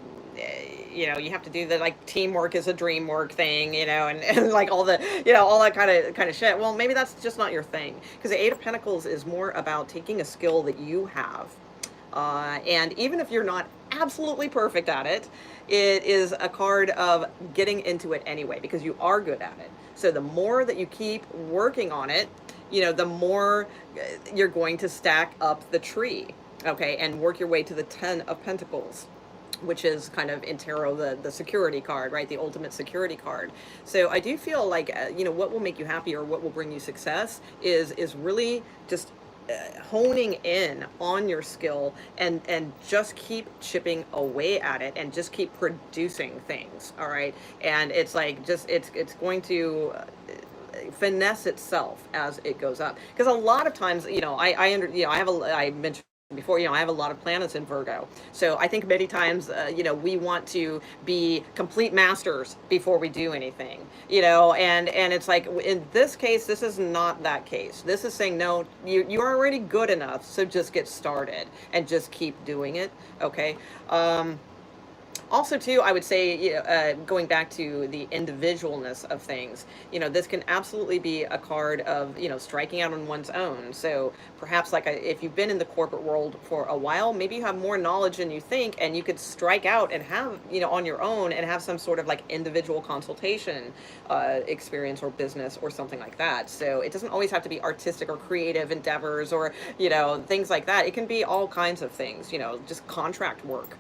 you have to do the like teamwork is a dream work thing, and like all the, all that kind of shit. Well, maybe that's just not your thing, because the Eight of Pentacles is more about taking a skill that you have. And even if you're not absolutely perfect at it, it is a card of getting into it anyway, because you are good at it. So the more that you keep working on it, the more you're going to stack up the tree, okay, and work your way to the Ten of Pentacles, which is kind of in tarot the security card, right? The ultimate security card. So I do feel like, what will make you happy or what will bring you success is really just honing in on your skill and just keep chipping away at it and just keep producing things. All right. And it's like, it's going to finesse itself as it goes up. Because a lot of times, I mentioned before, I have a lot of planets in Virgo. So I think many times, we want to be complete masters before we do anything, and it's like, in this case, this is not that case. This is saying, no, you're already good enough. So just get started and just keep doing it. Okay. Also, too, I would say, going back to the individualness of things, this can absolutely be a card of, striking out on one's own. So perhaps like if you've been in the corporate world for a while, maybe you have more knowledge than you think, and you could strike out and have, on your own and have some sort of like individual consultation experience or business or something like that. So it doesn't always have to be artistic or creative endeavors or, things like that. It can be all kinds of things, just contract work,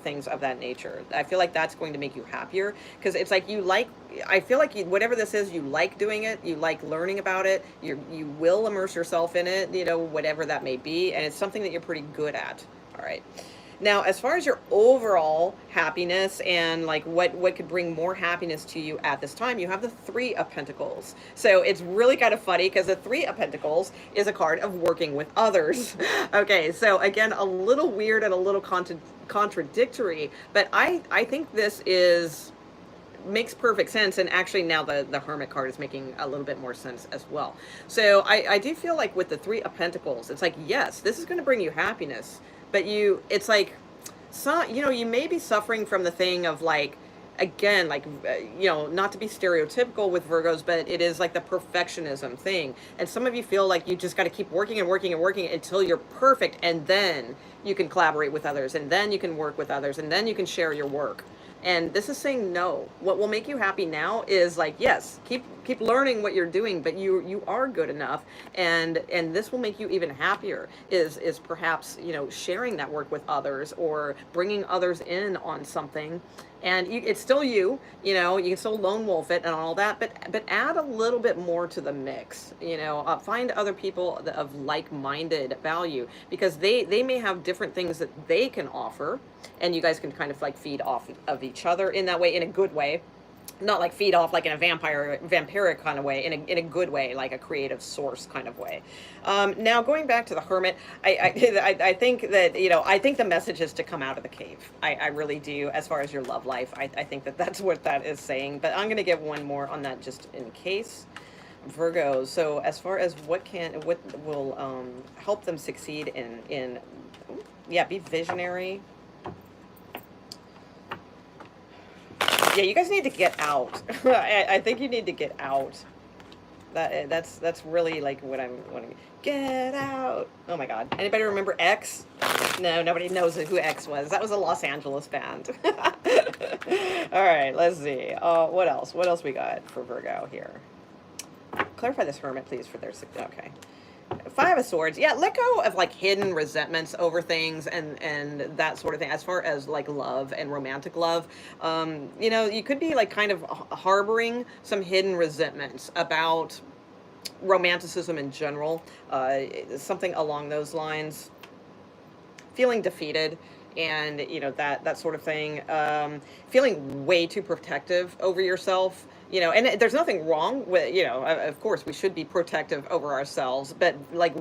things of that nature. I feel like that's going to make you happier, because it's like I feel like whatever this is, you like doing it, you like learning about it, you will immerse yourself in it, whatever that may be, and it's something that you're pretty good at. All right. Now, as far as your overall happiness and like what could bring more happiness to you at this time, you have the Three of Pentacles. So it's really kind of funny because the Three of Pentacles is a card of working with others. Okay, so again, a little weird and a little contradictory, but I think this makes perfect sense, and actually now the Hermit card is making a little bit more sense as well. So I do feel like with the Three of Pentacles, it's like, yes, this is going to bring you happiness, but it's like, you may be suffering from the thing of like, again, like, not to be stereotypical with Virgos, but it is like the perfectionism thing. And some of you feel like you just got to keep working and working and working until you're perfect, and then you can collaborate with others, and then you can work with others, and then you can share your work. And this is saying no. What will make you happy now is like, yes, keep learning what you're doing, but you are good enough, and this will make you even happier. Is perhaps sharing that work with others, or bringing others in on something. And it's still you can still lone wolf it and all that, but add a little bit more to the mix. Find other people of like-minded value, because they may have different things that they can offer, and you guys can kind of like feed off of each other in that way, in a good way. Not like feed off like in a vampiric kind of way, in a good way, like a creative source kind of way. Now going back to the Hermit, I think that I think the message is to come out of the cave. I really do. As far as your love life, I think that that's what that is saying. But I'm gonna get one more on that just in case. Virgos. So as far as what will help them succeed in yeah, be visionary. Yeah, you guys need to get out. I think you need to get out. That's really like what I'm wanting. Get out. Oh my God. Anybody remember X? No, nobody knows who X was. That was a Los Angeles band. All right, let's see. What else? What else we got for Virgo here? Clarify this Hermit, please, for their... Okay. Five of Swords. Yeah, let go of like hidden resentments over things and that sort of thing. As far as like love and romantic love, you could be like kind of harboring some hidden resentments about romanticism in general, something along those lines. Feeling defeated, and that sort of thing. Feeling way too protective over yourself. And there's nothing wrong with, of course we should be protective over ourselves, but like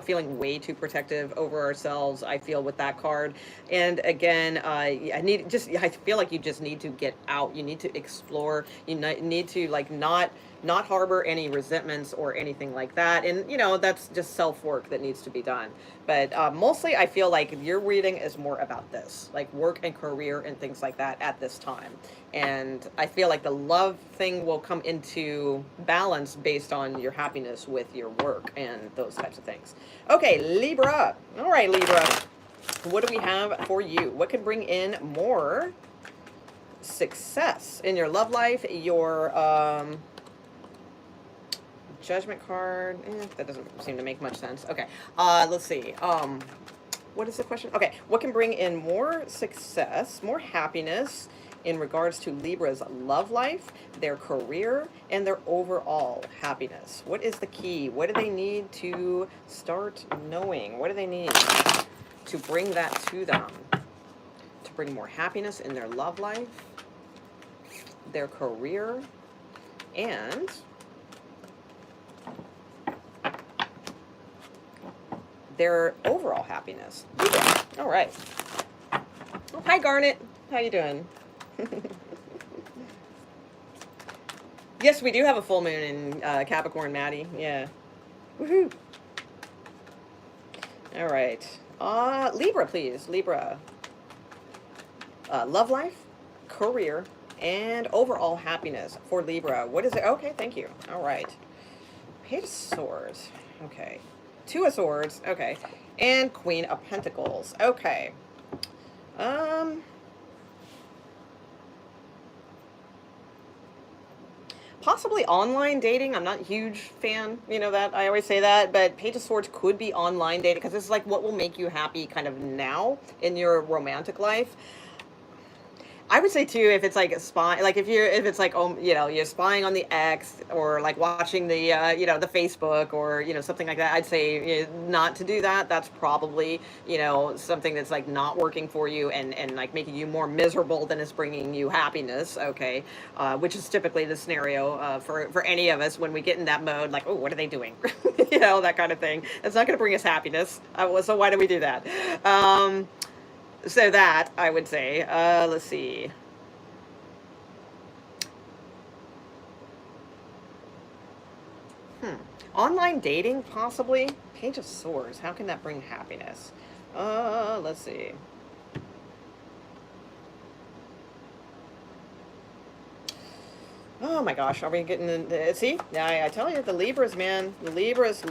feeling way too protective over ourselves, I feel, with that card. And again, I feel like you just need to get out. You need to explore. You need to like not harbor any resentments or anything like that. And that's just self-work that needs to be done. But mostly I feel like your reading is more about this, like work and career and things like that at this time. And I feel like the love thing will come into balance based on your happiness with your work and those types of things. Okay, Libra. All right, Libra. What do we have for you? What can bring in more success in your love life, your Judgment card? That doesn't seem to make much sense. Okay, let's see. What is the question? Okay, what can bring in more success, more happiness in regards to Libra's love life, their career, and their overall happiness? What is the key? What do they need to start knowing? What do they need to bring that to them? To bring more happiness in their love life, their career, and their overall happiness. All right. Oh, hi, Garnet. How you doing? Yes, we do have a full moon in Capricorn, Maddie. Yeah. Woohoo. All right. Libra, please. Libra. Love life, career, and overall happiness for Libra. What is it? Okay, thank you. All right. Page of Swords. Okay. Two of Swords. Okay. And Queen of Pentacles. Okay. Possibly online dating. I'm not a huge fan, that I always say that, but Page of Swords could be online dating, because this is like what will make you happy kind of now in your romantic life. I would say too, if it's like a spy, like if it's like, you're spying on the ex, or like watching the, the Facebook, or, something like that, I'd say not to do that. That's probably, something that's like not working for you, and like making you more miserable than it's bringing you happiness. Okay. Which is typically the scenario, for any of us when we get in that mode, like, oh, what are they doing? That kind of thing. It's not going to bring us happiness. So why do we do that? So that, I would say, let's see. Online dating, possibly. Page of Swords, how can that bring happiness? Let's see. Oh my gosh, are we getting in, see? I tell you, the Libras, man. The Libras.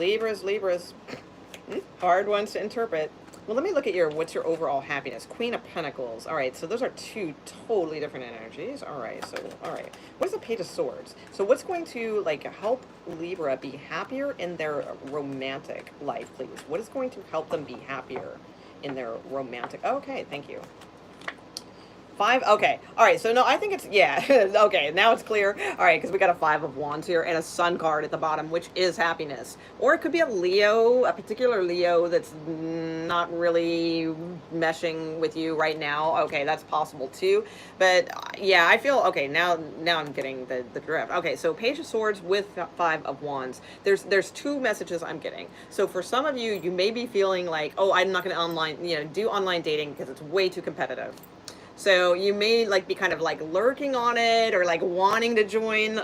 Hard ones to interpret. Well, let me look at what's your overall happiness? Queen of Pentacles. All right, so those are two totally different energies. All right. What is the Page of Swords? So what's going to, like, help Libra be happier in their romantic life, please? What is going to help them be happier in their romantic... Okay, thank you. 5, okay. All right, so no, I think it's, yeah, okay, now it's clear. All right, because we got a 5 of Wands here and a Sun card at the bottom, which is happiness. Or it could be a Leo, a particular Leo that's not really meshing with you right now. Okay, that's possible too. But yeah, I feel, okay, now I'm getting the drift. Okay, so Page of Swords with 5 of Wands. There's two messages I'm getting. So for some of you, you may be feeling like, oh, I'm not going to do online dating because it's way too competitive. So you may like be kind of like lurking on it or like wanting to join,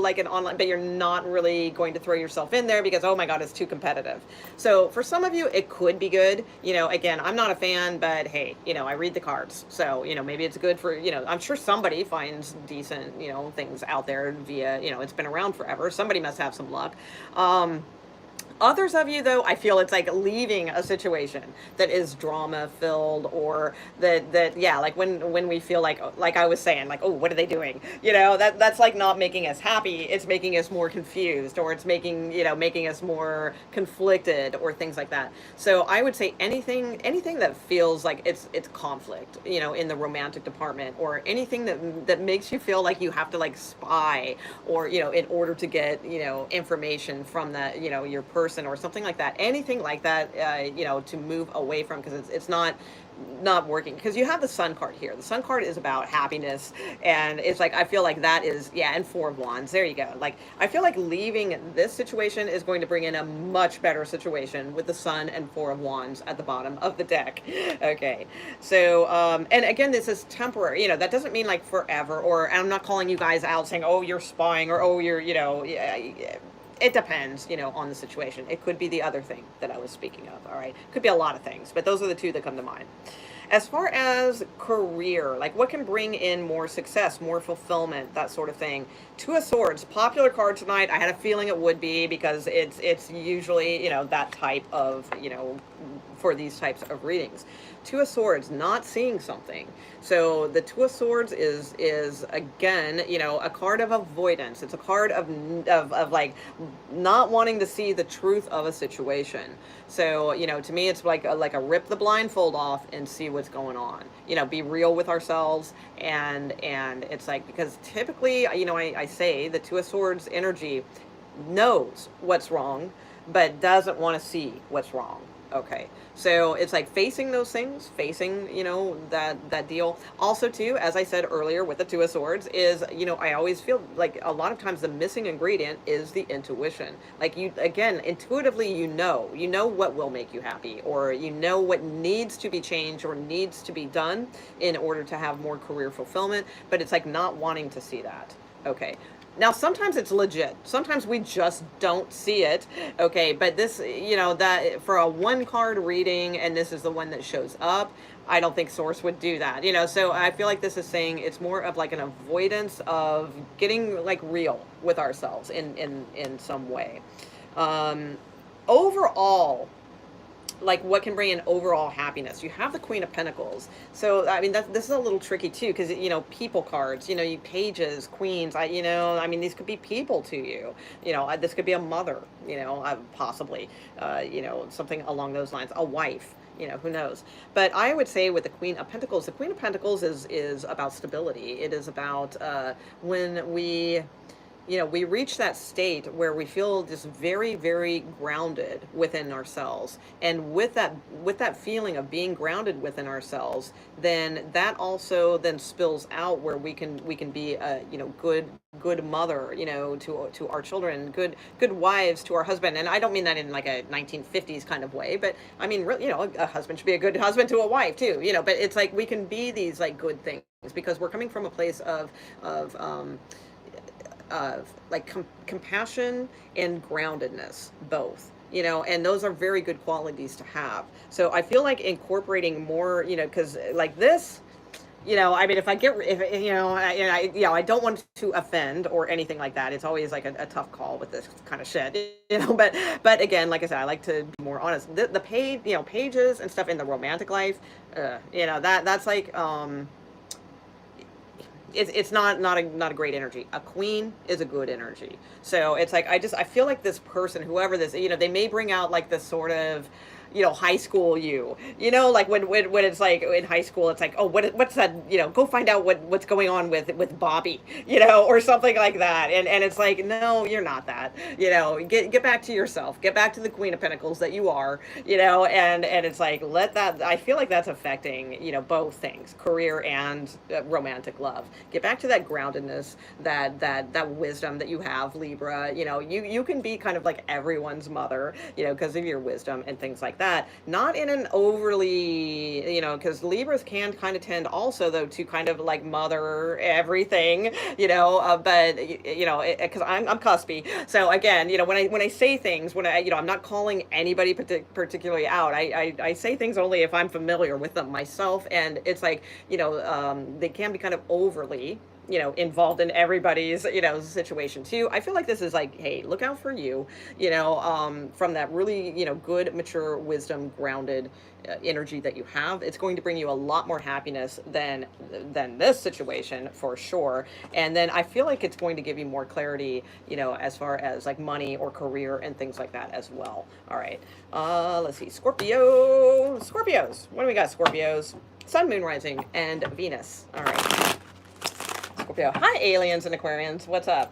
like an online, but you're not really going to throw yourself in there because, oh my God, it's too competitive. So for some of you, it could be good. Again, I'm not a fan, but hey, I read the cards. So, maybe it's good for, I'm sure somebody finds decent, things out there via, it's been around forever. Somebody must have some luck. Others of you, though, I feel it's like leaving a situation that is drama filled, or that yeah, like when we feel like I was saying, like, oh, what are they doing? That's like not making us happy. It's making us more confused, or it's making us more conflicted, or things like that. So I would say anything that feels like it's conflict, in the romantic department, or anything that makes you feel like you have to like spy, or in order to get information from that your person or something like that, anything like that, to move away from, because it's not working, because you have the Sun card here. The Sun card is about happiness, and it's like I feel like that is, yeah, and 4 of Wands, there you go. Like I feel like leaving this situation is going to bring in a much better situation with the Sun and 4 of Wands at the bottom of the deck. Okay, so and again, this is temporary. That doesn't mean like forever, or, and I'm not calling you guys out saying, oh, you're spying, or oh, you're it depends, on the situation. It could be the other thing that I was speaking of, all right? Could be a lot of things, but those are the two that come to mind. As far as career, like what can bring in more success, more fulfillment, that sort of thing. 2 of Swords, popular card tonight. I had a feeling it would be, because it's usually, that type of, for these types of readings. 2 of Swords, not seeing something. So the 2 of Swords is again, a card of avoidance. It's a card of like not wanting to see the truth of a situation. So, to me, it's like a rip the blindfold off and see what's going on. Be real with ourselves, and it's like, because typically, I say the 2 of Swords energy knows what's wrong, but doesn't want to see what's wrong. Okay, so it's like facing those things, facing, that deal. Also, too, as I said earlier with the 2 of Swords, is, I always feel like a lot of times the missing ingredient is the intuition. Like again, intuitively, you know what will make you happy, or what needs to be changed or needs to be done in order to have more career fulfillment, but it's like not wanting to see that. Okay. Now, sometimes it's legit. Sometimes we just don't see it. Okay, but this, that for a 1 card reading, and this is the one that shows up, I don't think Source would do that. So I feel like this is saying it's more of like an avoidance of getting like real with ourselves in some way. Overall, like what can bring in overall happiness? You have the Queen of Pentacles. So, I mean, this is a little tricky too, because, people cards, you pages, queens, these could be people to you. This could be a mother, possibly, something along those lines, a wife. Who knows? But I would say with the Queen of Pentacles is about stability. It is about when we reach that state where we feel just very, very grounded within ourselves. And with that feeling of being grounded within ourselves, then that also then spills out where we can be a, good mother, to our children, good wives to our husband. And I don't mean that in like a 1950s kind of way, but I mean, really, a husband should be a good husband to a wife too, but it's like we can be these like good things because we're coming from a place of like compassion and groundedness, both, and those are very good qualities to have. So I feel like incorporating more, because like this, I mean, if I get, if I don't want to offend or anything like that. It's always like a tough call with this kind of shit, But again, like I said, I like to be more honest. The page, pages and stuff in the romantic life, that's like, it's not a great energy. A queen is a good energy. So it's like I feel like this person, whoever this, they may bring out like this sort of, high school like when it's like in high school, it's like, oh, what's that, go find out what's going on with Bobby, or something like that, and it's like, no, you're not that, get back to yourself, get back to the Queen of Pentacles that you are, and it's like, let that, I feel like that's affecting, both things, career and romantic love. Get back to that groundedness, that wisdom that you have, Libra. You can be kind of like everyone's mother, because of your wisdom and things like that. Not in an overly, because Libras can kind of tend also though to kind of like mother everything, but because I'm cuspy. So again, when I say things, when I'm not calling anybody particularly out. I say things only if I'm familiar with them myself, and it's like, they can be kind of overly, involved in everybody's, situation too. I feel like this is like, hey, look out for you, from that really, good, mature, wisdom, grounded energy that you have. It's going to bring you a lot more happiness than this situation for sure. And then I feel like it's going to give you more clarity, as far as like money or career and things like that as well. All right. Let's see. Scorpios. What do we got, Scorpios? Sun, Moon, Rising, and Venus. All right. Scorpio. Hi, aliens and Aquarians. What's up?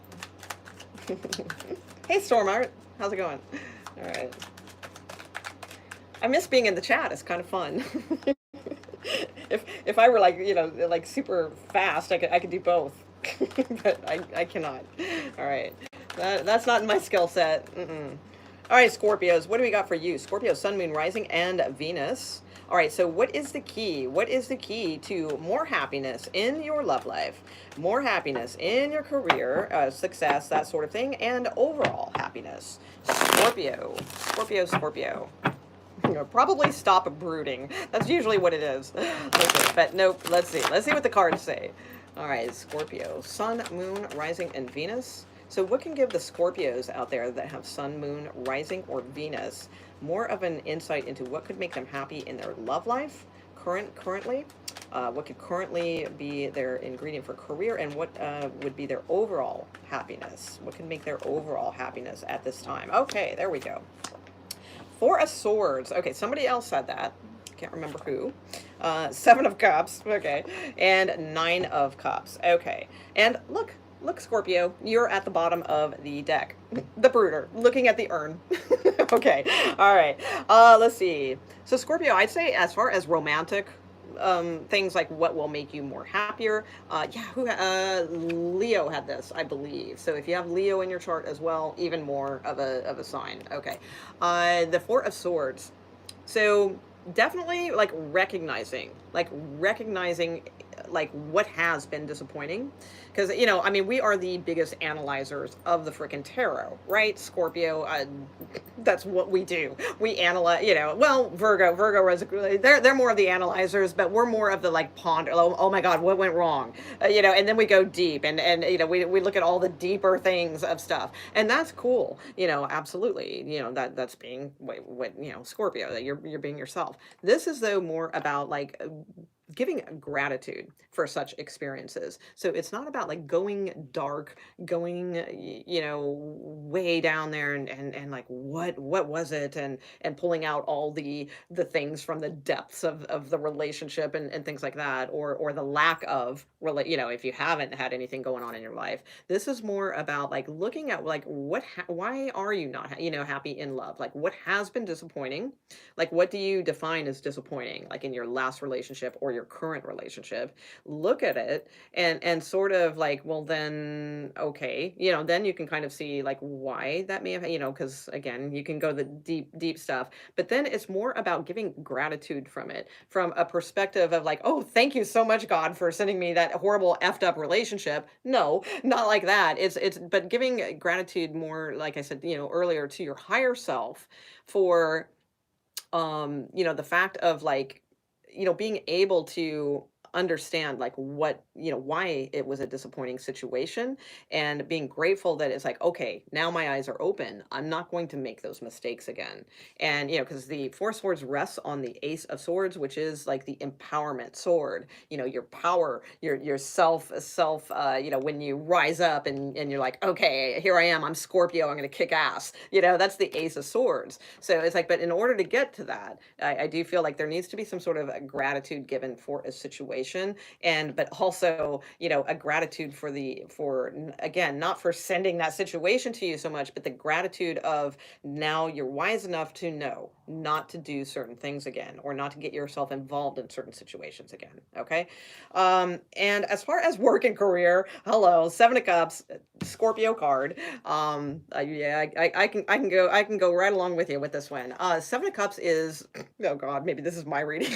Hey, Stormart. How's it going? All right. I miss being in the chat. It's kind of fun. If I were like, like super fast, I could do both. But I cannot. All right. That's not in my skill set. Mm-mm. All right, Scorpios. What do we got for you? Scorpio, Sun, Moon, Rising, and Venus. All right, so what is the key? What is the key to more happiness in your love life, more happiness in your career, success, that sort of thing, and overall happiness? Scorpio, Scorpio, Scorpio. Probably stop brooding. That's usually what it is. Okay, but nope, let's see. Let's see what the cards say. All right, Scorpio, Sun, Moon, Rising, and Venus. So what can give the Scorpios out there that have Sun, Moon, Rising, or Venus more of an insight into what could make them happy in their love life currently? What could currently be their ingredient for career, and what would be their overall happiness? What can make their overall happiness at this time? Okay, there we go. Four of Swords. Okay, somebody else said that. Can't remember who. Seven of Cups. Okay. And Nine of Cups. Okay. And look, Scorpio, you're at the bottom of the deck. The brooder, looking at the urn. Okay. All right. Let's see. So Scorpio, I'd say as far as romantic things, like what will make you more happier. Leo had this, I believe. So if you have Leo in your chart as well, even more of a sign. Okay. The Four of Swords. So definitely like recognizing like what has been disappointing, because I mean, we are the biggest analyzers of the freaking tarot, right, Scorpio? That's what we do. We analyze, well, Virgo was, they're more of the analyzers, but we're more of the like ponder. Oh my god, what went wrong? And then we go deep, and we look at all the deeper things of stuff, and that's cool. Absolutely. That's being what Scorpio, that you're being yourself. This is though more about like giving gratitude for such experiences. So it's not about like going dark, going, way down there, and like, what was it? And pulling out all the things from the depths of the relationship, and things like that, or the lack of, if you haven't had anything going on in your life. This is more about like looking at like why are you not, happy in love? Like what has been disappointing? Like what do you define as disappointing? Like in your last relationship or your current relationship, look at it and sort of like, well then, okay, then you can kind of see like why that may have, because again, you can go the deep stuff, but then it's more about giving gratitude from it, from a perspective of like, oh, thank you so much, God, for sending me that horrible effed up relationship. No, not like that. It's but giving gratitude more, like I said, earlier, to your higher self for the fact of like, being able to understand like what, why it was a disappointing situation, and being grateful that it's like, okay, now my eyes are open. I'm not going to make those mistakes again. And, because the Four Swords rests on the Ace of Swords, which is like the empowerment sword, your power, your when you rise up and you're like, okay, here I am, I'm Scorpio, I'm going to kick ass, that's the Ace of Swords. So it's like, but in order to get to that, I do feel like there needs to be some sort of a gratitude given for a situation, but also, a gratitude again, not for sending that situation to you so much, but the gratitude of now you're wise enough to know not to do certain things again, or not to get yourself involved in certain situations again. Okay. And as far as work and career, hello, Seven of Cups, Scorpio card. Yeah, I can go right along with you with this one. Seven of Cups is, oh God, maybe this is my reading.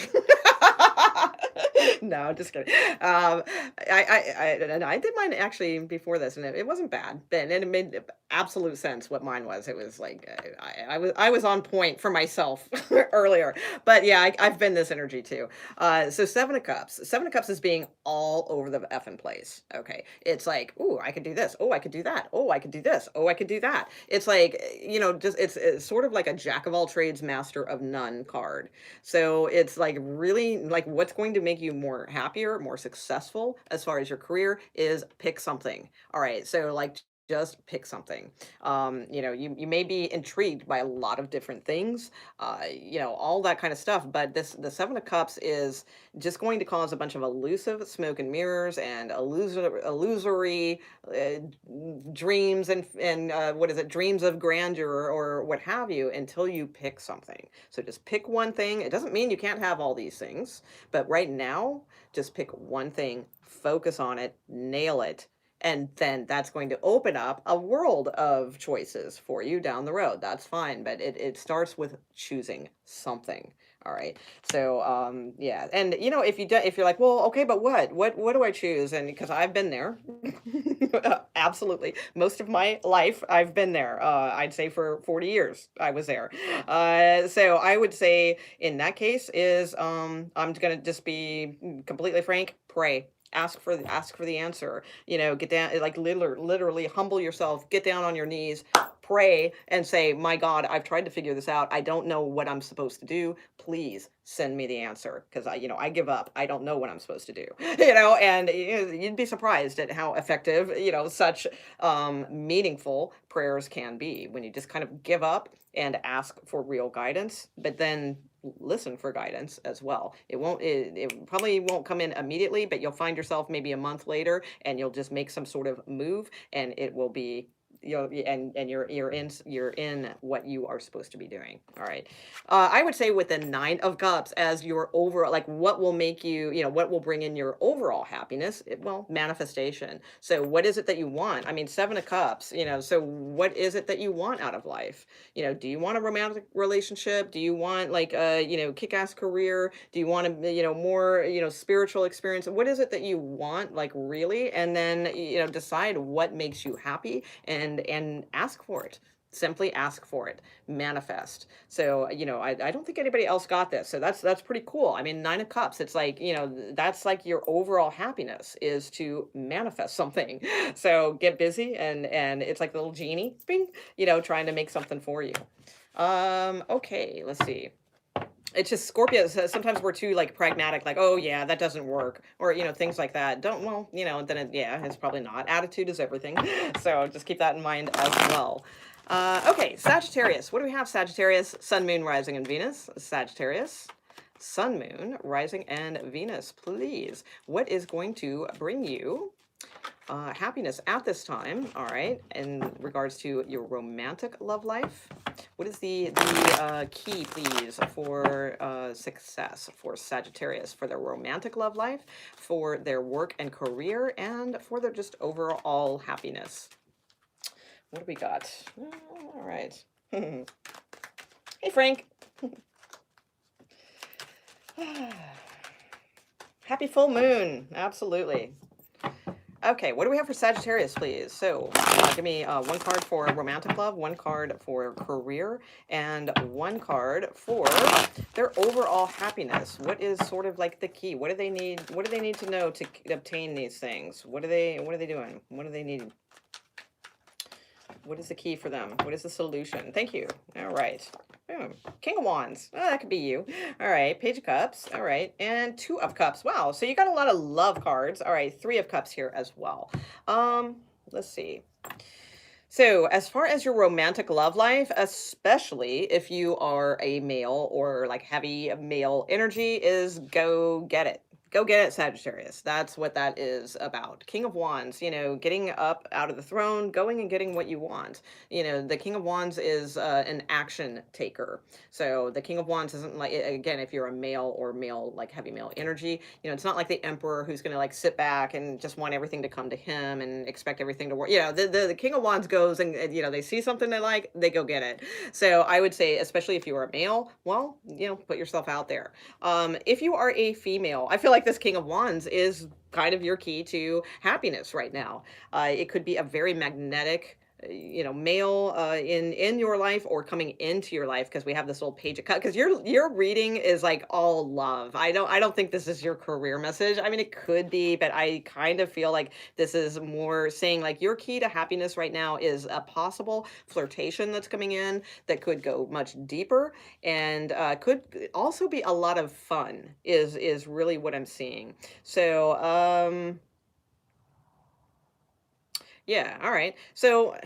No, just kidding. And I did mine actually before this, and it wasn't bad. And it made absolute sense what mine was. It was like I was on point for myself earlier, but yeah, I've been this energy too. So Seven of Cups. Seven of Cups is being all over the effing place. Okay, it's like, oh, I could do this. Oh, I could do that. Oh, I could do this. Oh, I could do that. It's like, just it's sort of like a jack of all trades, master of none card. So it's like really like what's going to make you more happier, more successful as far as your career is pick something. All right. So like just pick something. You may be intrigued by a lot of different things, all that kind of stuff. But the Seven of Cups is just going to cause a bunch of elusive smoke and mirrors and illusory dreams and what is it, dreams of grandeur or what have you, until you pick something. So just pick one thing. It doesn't mean you can't have all these things, but right now, just pick one thing, focus on it, nail it. And then that's going to open up a world of choices for you down the road. That's fine. But it starts with choosing something. All right. So, yeah. And, if you're like, well, okay, but what do I choose? And because I've been there, absolutely. Most of my life, I've been there. I'd say for 40 years, I was there. So I would say in that case is, I'm going to just be completely frank, pray. Ask for the answer. Get down, like literally humble yourself, get down on your knees, pray and say, my God, I've tried to figure this out. I don't know what I'm supposed to do. Please send me the answer. Because I give up. I don't know what I'm supposed to do. And you'd be surprised at how effective, such meaningful prayers can be when you just kind of give up and ask for real guidance, but then listen for guidance as well. It probably won't come in immediately, but you'll find yourself maybe a month later and you'll just make some sort of move, and it will be, and you're in what you are supposed to be doing. All right. I would say with the Nine of Cups as your overall, like what will make you, what will bring in your overall happiness? Well, manifestation. So what is it that you want? I mean, Seven of Cups, so what is it that you want out of life? Do you want a romantic relationship? Do you want like a, kick-ass career? Do you want a, more, spiritual experience? What is it that you want, like really? And then, decide what makes you happy and ask for it. Simply ask for it. Manifest. So, I don't think anybody else got this. So that's pretty cool. I mean, Nine of Cups, it's like, that's like your overall happiness is to manifest something. So get busy and it's like the little genie, bing, trying to make something for you. Okay, let's see. It's just Scorpios. Sometimes we're too like pragmatic, like, oh yeah, that doesn't work, or things like that. Don't well, then it's probably not. Attitude is everything, so just keep that in mind as well. Okay, Sagittarius. What do we have, Sagittarius? Sun, Moon, Rising, and Venus. Sagittarius, Sun, Moon, Rising, and Venus. Please, what is going to bring you happiness at this time? All right, in regards to your romantic love life, what is the key, please, for success for Sagittarius, for their romantic love life, for their work and career, and for their just overall happiness? What do we got? All right. Hey, Frank. Happy full moon. Absolutely. Okay, what do we have for Sagittarius, please? So, give me one card for romantic love, one card for career, and one card for their overall happiness. What is sort of like the key? What do they need? What do they need to know to obtain these things? What are they doing? What do they need? What is the key for them? What is the solution? Thank you. All right. Boom. King of Wands. Oh, that could be you. All right. Page of Cups. All right. And Two of Cups. Wow. So you got a lot of love cards. All right. Three of Cups here as well. Let's see. So, as far as your romantic love life, especially if you are a male or like heavy male energy, is go get it. Go get it, Sagittarius. That's what that is about. King of Wands, getting up out of the throne, going and getting what you want. The King of Wands is an action taker. So the King of Wands isn't like, again, if you're a male or male, like heavy male energy, it's not like the Emperor who's going to like sit back and just want everything to come to him and expect everything to work. The King of Wands goes and, they see something they like, they go get it. So I would say, especially if you are a male, well, put yourself out there. If you are a female, I feel like this King of Wands is kind of your key to happiness right now. It could be a very magnetic, male in your life or coming into your life, because we have this old page of cut, because your reading is like all love. I don't think this is your career message. I mean, it could be, but I kind of feel like this is more saying like your key to happiness right now is a possible flirtation that's coming in that could go much deeper, and could also be a lot of fun is really what I'm seeing. So yeah, all right. So,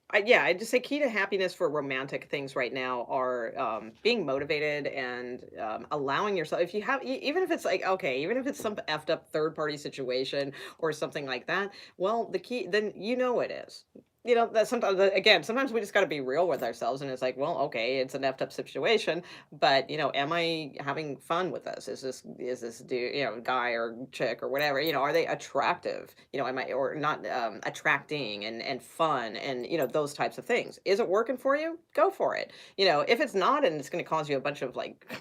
I just say key to happiness for romantic things right now are being motivated and allowing yourself. If you have, even if it's like, okay, even if it's some effed up third party situation or something like that, well, the key, then it is. That sometimes, again, sometimes we just got to be real with ourselves, and it's like, well, okay, it's an effed up situation, but am I having fun with this? Is this dude, guy or chick or whatever, are they attractive? Am I, or not, attracting and fun and those types of things? Is it working for you? Go for it. If it's not, and it's going to cause you a bunch of like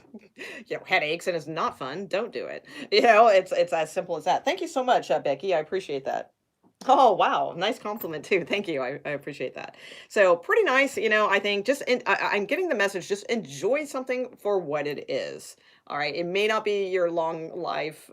headaches and it's not fun, don't do it. It's as simple as that. Thank you so much, Becky. I appreciate that. Oh, wow. Nice compliment too. Thank you. I appreciate that. So pretty nice, I think just, I'm getting the message, just enjoy something for what it is. All right. It may not be your long life,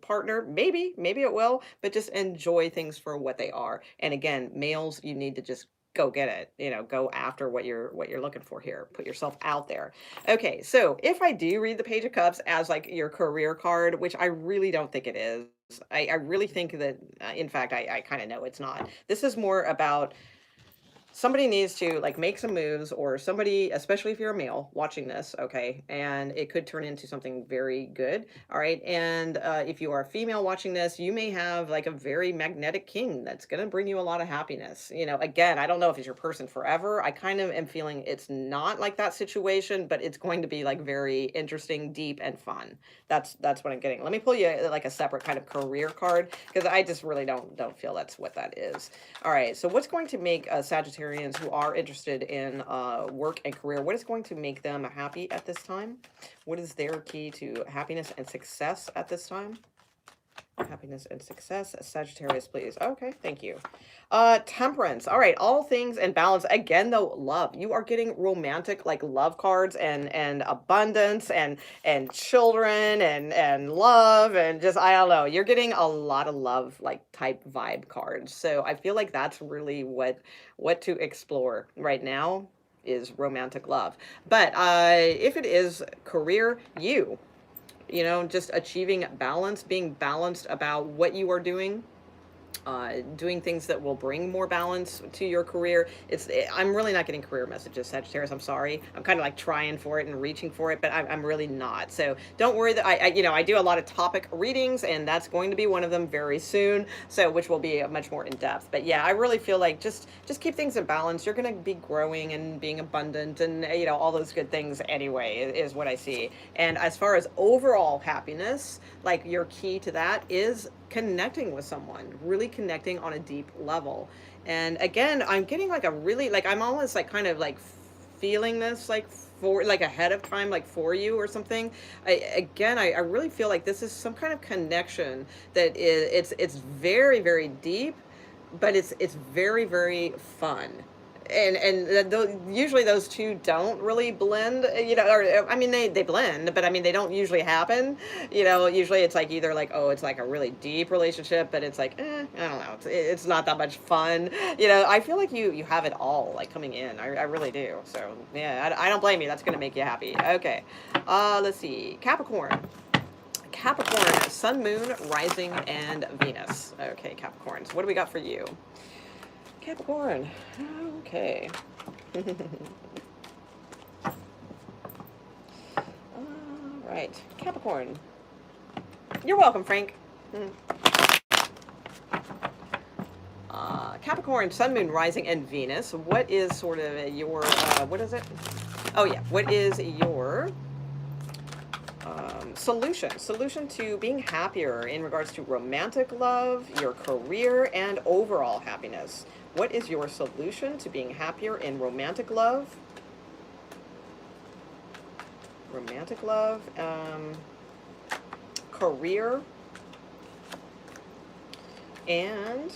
partner. Maybe it will, but just enjoy things for what they are. And again, males, you need to just go get it, go after what you're looking for here. Put yourself out there. Okay. So if I do read the Page of Cups as like your career card, which I really don't think it is, I really think that, in fact, I kind of know it's not. This is more about somebody needs to like make some moves, or somebody, especially if you're a male watching this, okay, and it could turn into something very good. All right. And if you are a female watching this, you may have like a very magnetic king that's going to bring you a lot of happiness. Again, I don't know if it's your person forever. I kind of am feeling it's not like that situation, but it's going to be like very interesting, deep, and fun. That's what I'm getting. Let me pull you like a separate kind of career card, because I just really don't feel that's what that is. All right. So what's going to make Sagittarius who are interested in work and career, what is going to make them happy at this time? What is their key to happiness and success at this time? Happiness and success, Sagittarius, please. Okay, thank you. Temperance. All right, all things in balance. Again, though, love. You are getting romantic like love cards and abundance and children and love, and just, I don't know. You're getting a lot of love like type vibe cards. So I feel like that's really what to explore right now is romantic love. But if it is career, just achieving balance, being balanced about what you are doing things that will bring more balance to your career. I'm really not getting career messages, Sagittarius. I'm sorry. I'm kind of like trying for it and reaching for it, but I'm really not. So don't worry that I do a lot of topic readings, and that's going to be one of them very soon. So which will be much more in depth. But yeah, I really feel like just keep things in balance. You're going to be growing and being abundant, and all those good things anyway is what I see. And as far as overall happiness, like your key to that is connecting with someone, really connecting on a deep level. And again, I'm getting like a really, like, I'm almost like kind of like feeling this like for like ahead of time, like for you or something. I really feel like this is some kind of connection that is it's very, very deep, but it's very, very fun. And usually those two don't really blend, or I mean they blend, but I mean they don't usually happen. Usually it's like either like, oh, it's like a really deep relationship, but it's like, I don't know, it's not that much fun. I feel like you have it all like coming in. I really do. So yeah, I don't blame you. That's gonna make you happy. Okay, let's see, Capricorn. Capricorn, Sun, Moon, Rising, and Venus. Okay, Capricorns, what do we got for you? Capricorn. Okay. All right, Capricorn. You're welcome, Frank. Capricorn, Sun, Moon, Rising, and Venus. What is sort of your, what is it? Oh yeah, what is your solution to being happier in regards to romantic love, your career, and overall happiness? What is your solution to being happier in romantic love, career, and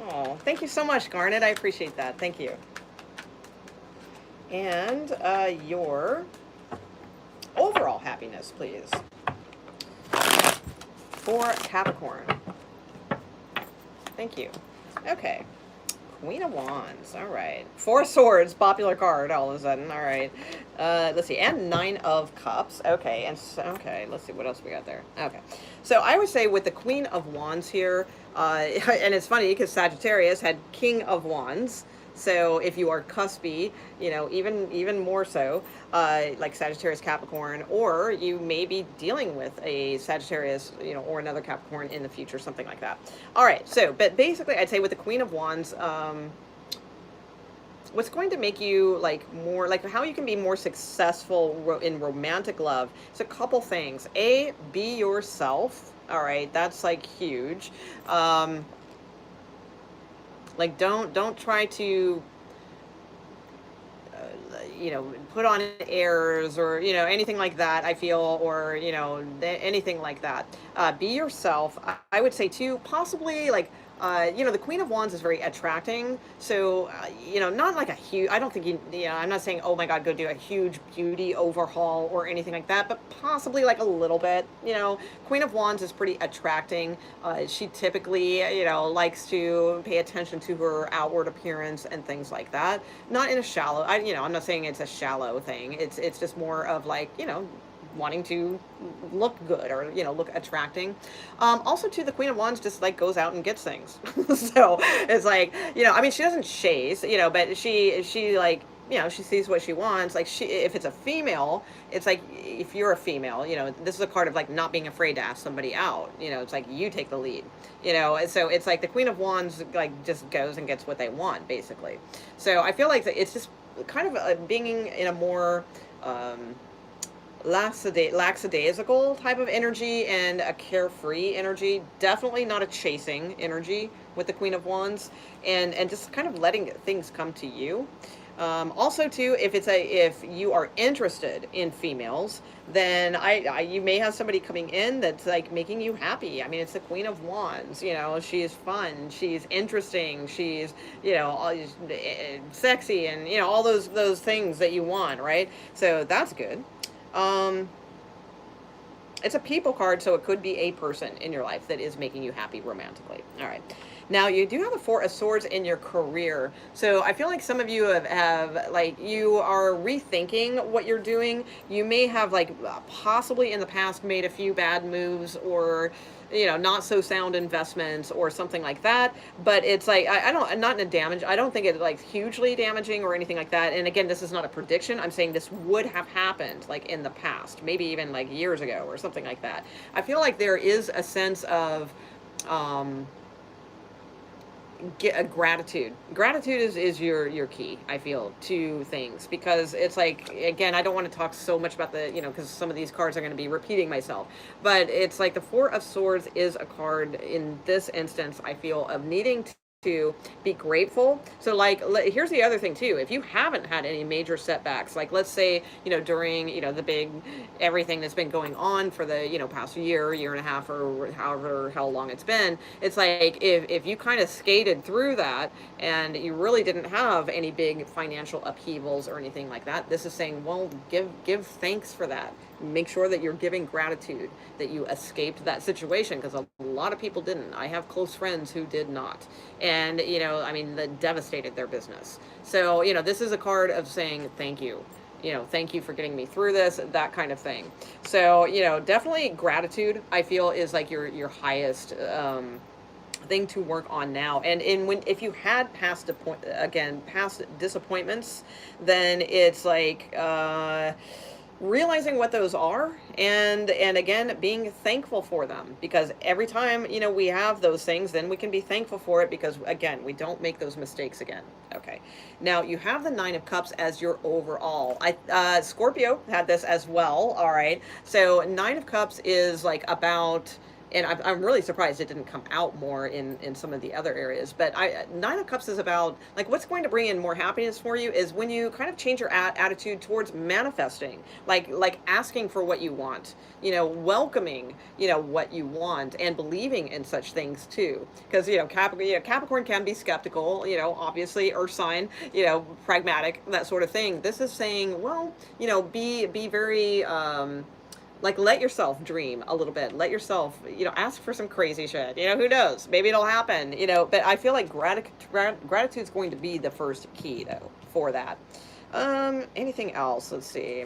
oh, thank you so much, Garnet. I appreciate that. Thank you. And your overall happiness, please, for Capricorn. Thank you. Okay. Queen of Wands. All right. Four Swords, popular card all of a sudden. All right. Let's see. And Nine of Cups. Okay. And so, okay. Let's see what else we got there. Okay. So I would say with the Queen of Wands here, and it's funny because Sagittarius had King of Wands. So if you are cuspy, even more so, like Sagittarius, Capricorn, or you may be dealing with a Sagittarius, or another Capricorn in the future, something like that. All right. So, but basically, I'd say with the Queen of Wands, what's going to make you like more, like how you can be more successful in romantic love. It's a couple things. A, be yourself. All right. That's like huge. Like don't try to put on airs or anything like that, I feel, or anything like that. Be yourself. I would say too, possibly like the Queen of Wands is very attracting. So, not like a huge, I don't think I'm not saying, oh my God, go do a huge beauty overhaul or anything like that, but possibly like a little bit. Queen of Wands is pretty attracting. She typically, likes to pay attention to her outward appearance and things like that. Not in a shallow, I'm not saying it's a shallow thing. It's just more of like, wanting to look good or look attracting. Also too, the Queen of Wands just like goes out and gets things. So it's like, I mean, she doesn't chase, but she like, she sees what she wants. Like if it's a female, it's like, if you're a female, this is a card of like not being afraid to ask somebody out. It's like you take the lead, and so it's like the Queen of Wands like just goes and gets what they want basically. So I feel like it's just kind of being in a more lackadaisical type of energy and a carefree energy. Definitely not a chasing energy with the Queen of Wands, and just kind of letting things come to you. Also too, if you are interested in females, then you may have somebody coming in that's like making you happy. I mean, it's the Queen of Wands, she's fun, she's interesting, she's, sexy, and, all those things that you want, right? So that's good. It's a people card, so it could be a person in your life that is making you happy romantically. All right. Now, you do have the Four of Swords in your career. So I feel like some of you have like, you are rethinking what you're doing. You may have like possibly in the past made a few bad moves or, not so sound investments or something like that. But it's like, I don't think it's like hugely damaging or anything like that. And again, this is not a prediction. I'm saying this would have happened like in the past, maybe even like years ago or something like that. I feel like there is a sense of, gratitude is your key, I feel, to things, because it's like, again, I don't want to talk so much about the because some of these cards are going to be repeating myself, but it's like the Four of Swords is a card in this instance, I feel, of needing to be grateful. So like here's the other thing too. If you haven't had any major setbacks, like let's say, during, the big everything that's been going on for the, past year and a half, or however how long it's been, it's like if you kind of skated through that and you really didn't have any big financial upheavals or anything like that, this is saying, well, give thanks for that. Make sure that you're giving gratitude that you escaped that situation, because a lot of people didn't. I have close friends who did not. And, I mean, that devastated their business. So, this is a card of saying thank you. Thank you for getting me through this, that kind of thing. So, definitely gratitude, I feel, is like your highest thing to work on now. And if you had past disappointments, then it's like realizing what those are, and again being thankful for them, because every time we have those things, then we can be thankful for it, because again we don't make those mistakes again. Okay, now you have the Nine of Cups as your overall. Scorpio had this as well. All right, so Nine of Cups is like about, and I'm really surprised it didn't come out more in some of the other areas. But Nine of Cups is about, like, what's going to bring in more happiness for you is when you kind of change your attitude towards manifesting, like asking for what you want, welcoming, what you want, and believing in such things too. Because, Capricorn can be skeptical, obviously, Earth sign, pragmatic, that sort of thing. This is saying, well, be very, like, let yourself dream a little bit. Let yourself, ask for some crazy shit. Who knows? Maybe it'll happen. But I feel like gratitude's going to be the first key, though, for that. Anything else? Let's see.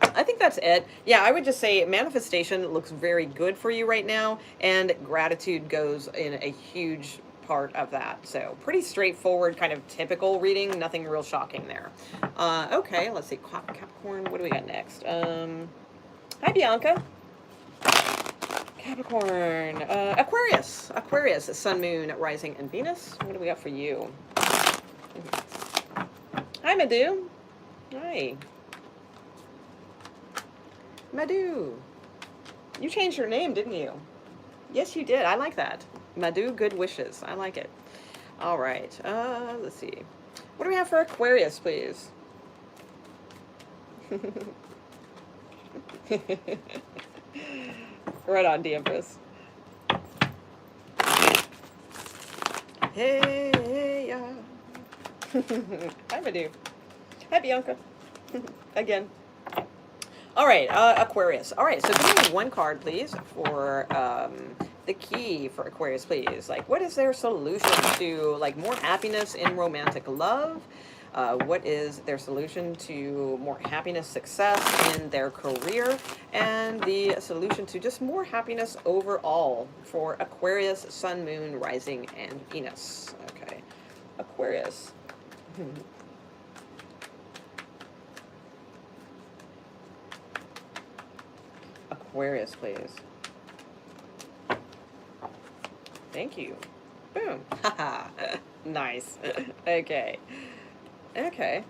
I think that's it. Yeah, I would just say manifestation looks very good for you right now, and gratitude goes in a huge part of that. So pretty straightforward, kind of typical reading. Nothing real shocking there. Okay, let's see. Capricorn, what do we got next? Hi, Bianca. Capricorn. Aquarius. Aquarius, Sun, Moon, Rising, and Venus. What do we got for you? Hi, Madhu. Hi. Madhu. You changed your name, didn't you? Yes, you did. I like that. Madhu, good wishes. I like it. All right. Let's see. What do we have for Aquarius, please? Right on, the Empress. Hey, yeah. Hi, Madhu. Hi, Bianca. Again. All right, Aquarius. All right, so give me one card, please, for the key for Aquarius, please. Like, what is their solution to, like, more happiness in romantic love? What is their solution to more happiness, success in their career, and the solution to just more happiness overall for Aquarius, Sun, Moon, Rising, and Venus? Okay, Aquarius. Aquarius, please. Thank you. Boom. Haha. Nice. Okay. Okay.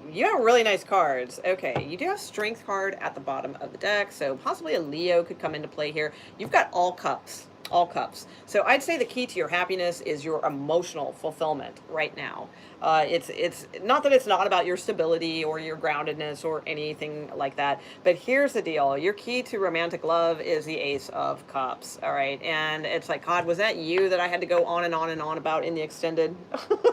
You have really nice cards. Okay, you do have Strength card at the bottom of the deck, so possibly a Leo could come into play here. You've got all cups. All cups. So I'd say the key to your happiness is your emotional fulfillment right now. It's not that it's not about your stability or your groundedness or anything like that, but here's the deal. Your key to romantic love is the Ace of Cups, all right? And it's like, God, was that you that I had to go on and on and on about in the extended?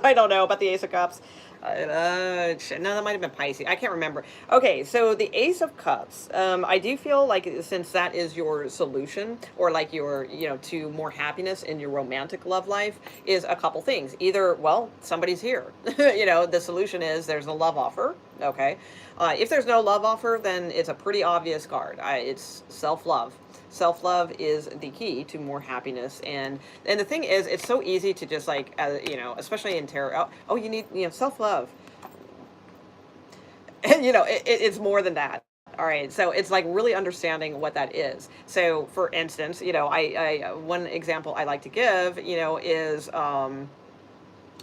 I don't know about the Ace of Cups. No, that might have been Pisces. I can't remember. Okay, so the Ace of Cups. I do feel like, since that is your solution, or like your, to more happiness in your romantic love life, is a couple things. Either, well, somebody's here. The solution is there's a love offer. Okay. If there's no love offer, then it's a pretty obvious card. It's self-love. Self-love is the key to more happiness, and the thing is, it's so easy to just like, especially in tarot. Oh, you need, self-love. And it's more than that. All right, so it's like really understanding what that is. So, for instance, I one example I like to give, is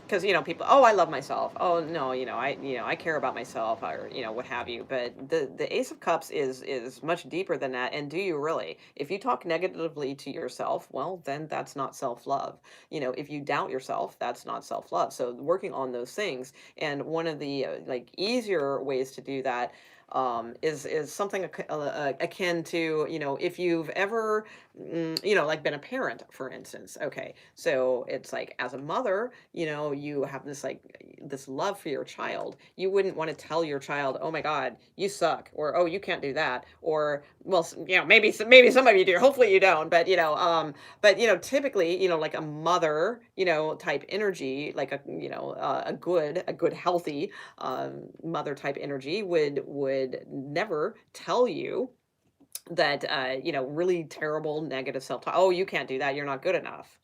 because people, oh, I love myself, oh no, I care about myself, or what have you. But the Ace of Cups is much deeper than that. And do you really? If you talk negatively to yourself, well, then that's not self-love. If you doubt yourself, that's not self-love. So working on those things, and one of the like easier ways to do that is something akin to, if you've ever like been a parent, for instance. Okay, so it's like, as a mother, you have this like this love for your child. You wouldn't want to tell your child, oh my God, you suck, or oh, you can't do that, or well, maybe some of you do. Hopefully you don't, but typically, like a mother, type energy, like a good healthy mother type energy would never tell you that really terrible negative self-talk. Oh, you can't do that, you're not good enough.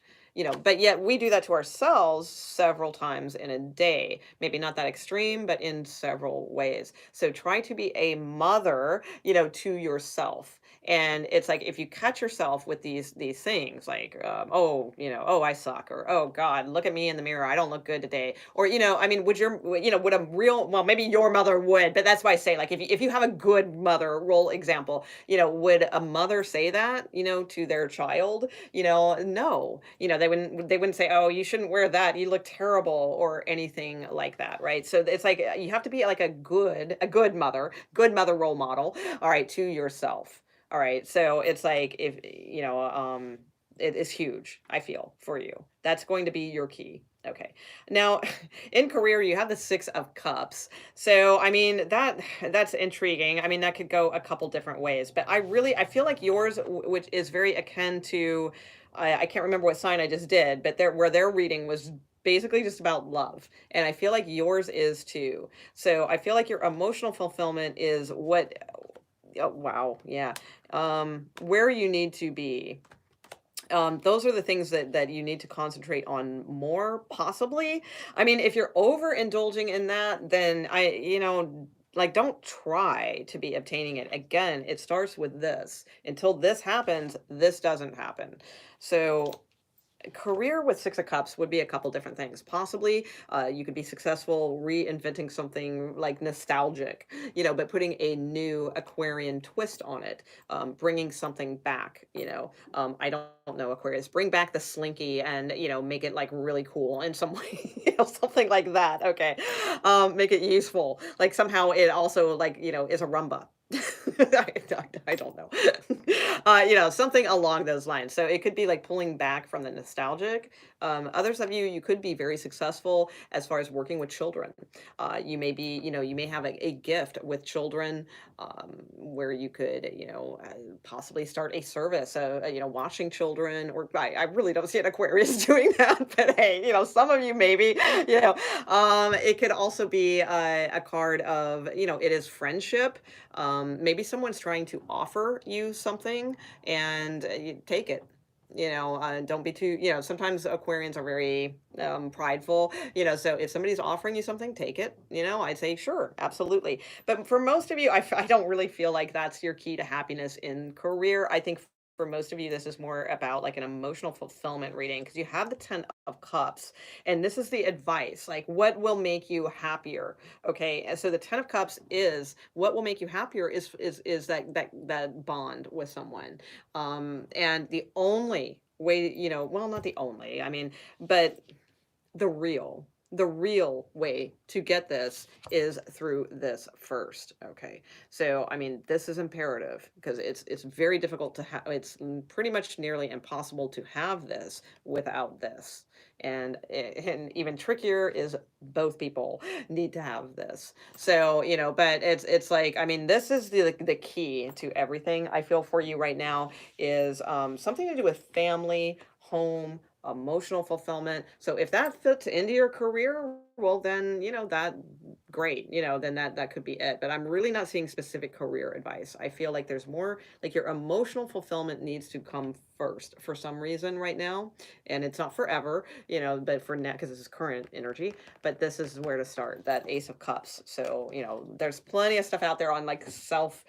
But yet we do that to ourselves several times in a day. Maybe not that extreme, but in several ways. So try to be a mother, to yourself. And it's like, if you catch yourself with these things, like oh, oh, I suck, or oh God, look at me in the mirror, I don't look good today, or I mean, would a real, well, maybe your mother would, but that's why I say, like, if you have a good mother role example, would a mother say that, to their child? No, they wouldn't say, oh, you shouldn't wear that, you look terrible, or anything like that, right? So it's like, you have to be like a good mother role model, all right, to yourself. All right, so it's like, if it is huge, I feel, for you. That's going to be your key. Okay. Now, in career, you have the Six of Cups. So, I mean, that's intriguing. I mean, that could go a couple different ways, but I feel like yours, which is very akin to, I can't remember what sign I just did, but where their reading was basically just about love. And I feel like yours is too. So I feel like your emotional fulfillment is what, oh, wow, yeah, where you need to be. Those are the things that you need to concentrate on more, possibly. I mean, if you're overindulging in that, then like, don't try to be obtaining it. Again, it starts with this. Until this happens, this doesn't happen. So career with Six of Cups would be a couple different things. Possibly, you could be successful reinventing something like nostalgic, but putting a new Aquarian twist on it, bringing something back. I don't know, Aquarius, bring back the slinky and make it like really cool in some way, something like that. Okay, make it useful. Like somehow it also, like, is a rumba. I don't know. Something along those lines. So it could be like pulling back from the nostalgic. Others of you could be very successful as far as working with children. You may have a gift with children, where you could, possibly start a service, watching children, or I really don't see an Aquarius doing that, but hey, some of you maybe, it could also be a card of, it is friendship. Maybe someone's trying to offer you something, and you take it. Don't be too, sometimes Aquarians are very prideful, so if somebody's offering you something, take it. I'd say, sure, absolutely. But for most of you, I don't really feel like that's your key to happiness in career. I think for most of you, this is more about like an emotional fulfillment reading, because you have the Ten of Cups, and this is the advice, like, what will make you happier? Okay, and so the Ten of Cups is what will make you happier is that bond with someone. And the only way, well, not the only, I mean, but the real way to get this is through this first. Okay, so I mean, this is imperative, because it's very difficult to have, it's pretty much nearly impossible to have this without this. And even trickier is both people need to have this. So, but it's like, I mean, this is the key to everything, I feel, for you right now, is something to do with family, home, emotional fulfillment. So if that fits into your career, well, then, that great, then that could be it. But I'm really not seeing specific career advice. I feel like there's more, like, your emotional fulfillment needs to come first for some reason right now. And it's not forever, but for now, because this is current energy, but this is where to start, that Ace of Cups. So, there's plenty of stuff out there on, like, self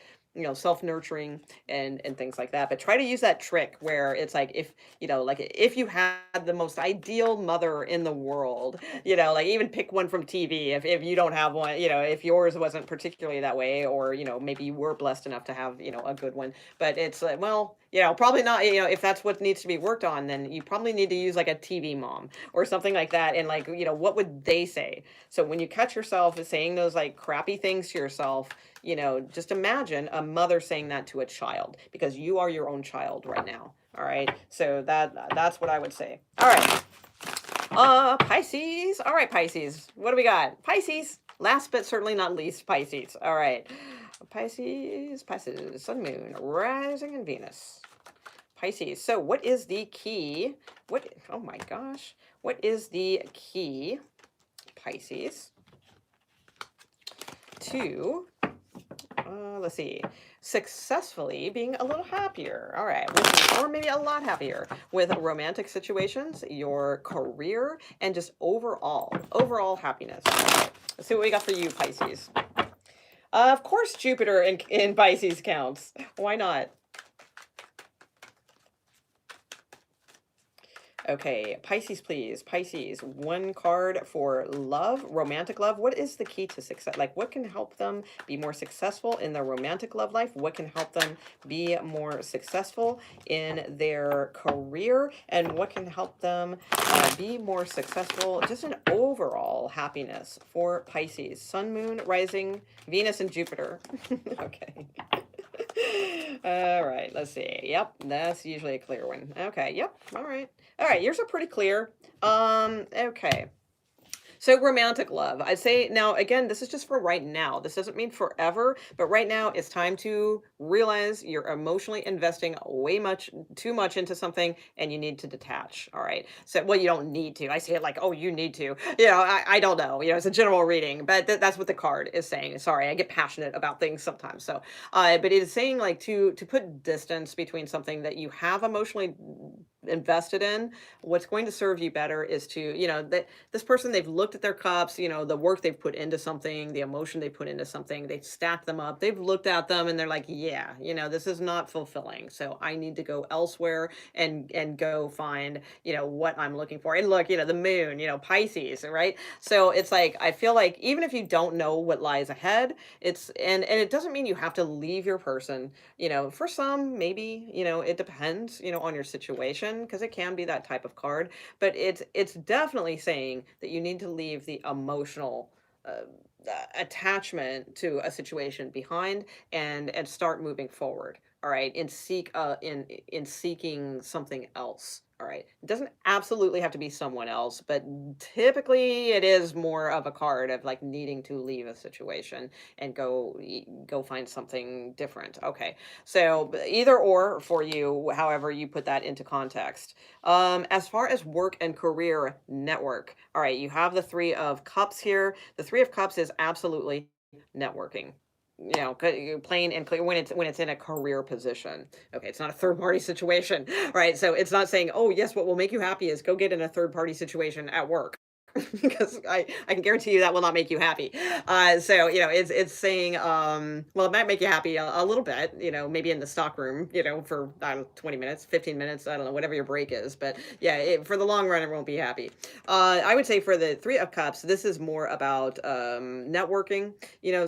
self-nurturing and things like that. But try to use that trick where it's like, if like, if you had the most ideal mother in the world, like, even pick one from TV, if you don't have one, if yours wasn't particularly that way, or maybe you were blessed enough to have a good one. But it's like, well, probably not, if that's what needs to be worked on, then you probably need to use like a TV mom or something like that. And like, what would they say? So when you catch yourself saying those like crappy things to yourself, just imagine a mother saying that to a child, because you are your own child right now. All right. So that's what I would say. All right. Pisces. All right, Pisces. What do we got? Pisces. Last but certainly not least, Pisces. All right. Pisces, Sun, Moon, Rising, and Venus. Pisces. So what is the key? Oh my gosh. What is the key, Pisces, to, let's see, successfully being a little happier? All right. Or maybe a lot happier with romantic situations, your career, and just overall happiness. All right. Let's see what we got for you, Pisces. Of course, Jupiter in Pisces counts. Why not? Okay, Pisces, please. Pisces, one card for love, romantic love. What is the key to success? Like, what can help them be more successful in their romantic love life? What can help them be more successful in their career? And what can help them be more successful just in overall happiness for Pisces? Sun, Moon, Rising, Venus, and Jupiter. Okay. All right, let's see. Yep, that's usually a clear one. Okay, yep. All right. All right, yours are pretty clear. Okay. So romantic love, I'd say now, again, this is just for right now. This doesn't mean forever, but right now it's time to realize you're emotionally investing too much into something, and you need to detach. All right. So, well, you don't need to. I say it like, oh, you need to. I don't know. It's a general reading, but that's what the card is saying. Sorry, I get passionate about things sometimes. So, but it is saying like to put distance between something that you have emotionally invested in. What's going to serve you better is to, that this person, they've looked at their cups, the work they've put into something, the emotion they put into something, they stack them up, they've looked at them, and they're like, yeah, this is not fulfilling. So I need to go elsewhere and go find, what I'm looking for. And look, the moon, Pisces, right? So it's like, I feel like even if you don't know what lies ahead, and it doesn't mean you have to leave your person. For some, maybe, it depends, on your situation, because it can be that type of card. But it's definitely saying that you need to leave the emotional attachment to a situation behind, and start moving forward. All right, and in seeking something else. All right, it doesn't absolutely have to be someone else, but typically it is more of a card of like needing to leave a situation and go find something different. Okay, so either or for you, however you put that into context. As far as work and career, network. All right, you have the Three of Cups here. The Three of Cups is absolutely networking. Plain and clear, when it's in a career position. Okay, it's not a third party situation, right? So it's not saying, oh yes, what will make you happy is go get in a third party situation at work. Because I can guarantee you that will not make you happy. So it's saying, well, it might make you happy a little bit, maybe in the stock room, for, I don't know, 20 minutes, 15 minutes, I don't know, whatever your break is. But yeah, for the long run, it won't be happy. I would say for the Three of Cups, this is more about networking,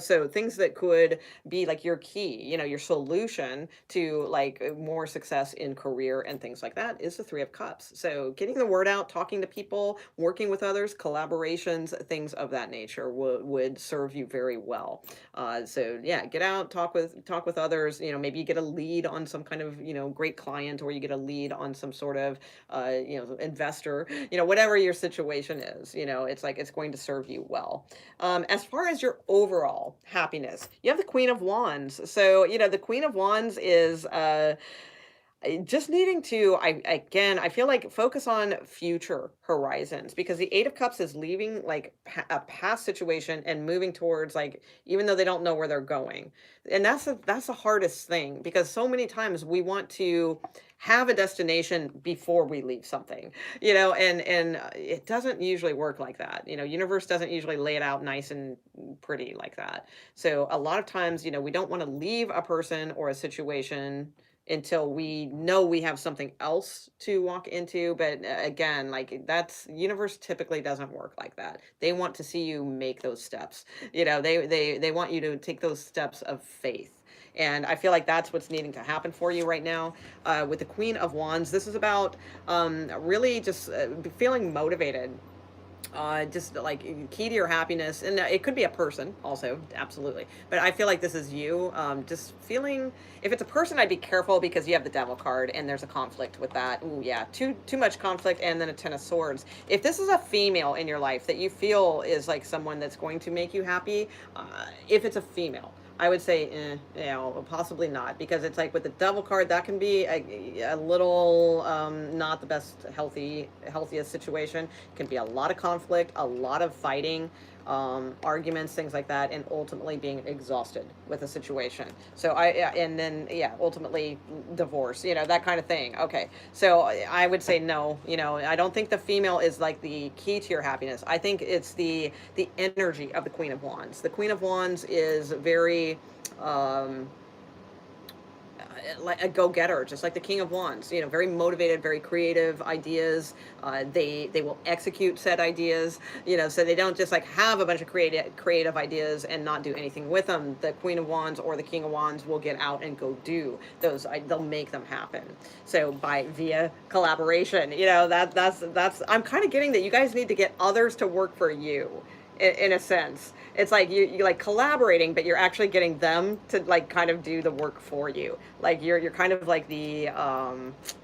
so things that could be like your key, your solution to like more success in career and things like that is the Three of Cups. So getting the word out, talking to people, working with others, collaborations, things of that nature would serve you very well. So yeah, get out, talk with others. Maybe you get a lead on some kind of great client, or you get a lead on some sort of investor. Whatever your situation is. It's like it's going to serve you well. As far as your overall happiness, you have the Queen of Wands. So the Queen of Wands is Just needing to, I feel like focus on future horizons because the 8 of Cups is leaving like a past situation and moving towards like even though they don't know where they're going. And that's the hardest thing because so many times we want to have a destination before we leave something, and it doesn't usually work like that. Universe doesn't usually lay it out nice and pretty like that. So a lot of times, we don't want to leave a person or a situation until we know we have something else to walk into. But again, like that's universe typically doesn't work like that. They want to see you make those steps. They want you to take those steps of faith. And I feel like that's what's needing to happen for you right now. With the Queen of Wands, this is about really just feeling motivated, just like key to your happiness. And it could be a person also, absolutely, but I feel like this is you, just feeling. If it's a person, I'd be careful because you have the Devil card and there's a conflict with that. Ooh, yeah, too much conflict. And then a Ten of Swords. If this is a female in your life that you feel is like someone that's going to make you happy, if it's a female, I would say, possibly not, because it's like with the Devil card, that can be a little not the best healthiest situation. It can be a lot of conflict, a lot of fighting, arguments, things like that, and ultimately being exhausted with a situation. So and then ultimately divorce, that kind of thing. Okay, so I would say no. I don't think the female is like the key to your happiness. I think it's the energy of the Queen of Wands. The Queen of Wands is very like a go-getter, just like the King of Wands. Very motivated, very creative ideas. They will execute said ideas. So they don't just like have a bunch of creative ideas and not do anything with them. The Queen of Wands or the King of Wands will get out and go do those. They'll make them happen. So via collaboration, that's. I'm kind of getting that you guys need to get others to work for you. In a sense, it's like you like collaborating, but you're actually getting them to like kind of do the work for you. Like you're kind of like the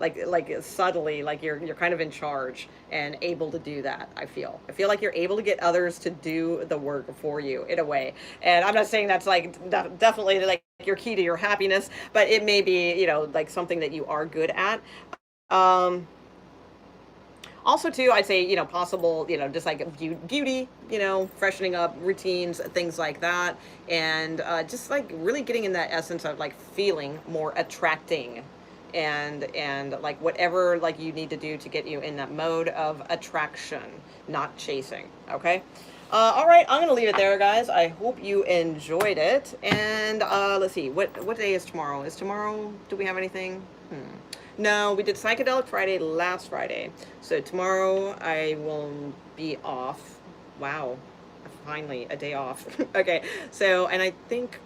like subtly, like you're kind of in charge and able to do that. I feel like you're able to get others to do the work for you in a way. And I'm not saying that's like definitely like your key to your happiness, but it may be like something that you are good at. um Also, too, I'd say, possible, just like beauty, freshening up routines, things like that. And just like really getting in that essence of like feeling more attracting, and like whatever like you need to do to get you in that mode of attraction, not chasing. Okay. All right, I'm gonna leave it there, guys. I hope you enjoyed it. And let's see, what day is tomorrow? Is tomorrow? Do we have anything? No, we did Psychedelic Friday last Friday. So tomorrow I will be off. Wow, finally a day off. Okay, so and I think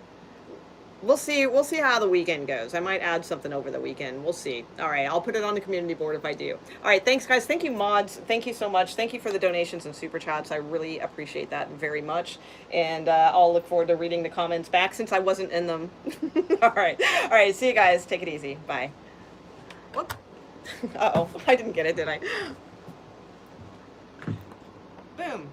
we'll see how the weekend goes. I might add something over the weekend. We'll see. All right, I'll put it on the community board if I do. All right, thanks, guys. Thank you, mods. Thank you so much. Thank you for the donations and super chats. I really appreciate that very much. And I'll look forward to reading the comments back since I wasn't in them. All right. All right, see you guys. Take it easy. Bye. Whoop. Uh-oh, I didn't get it, did I? Boom.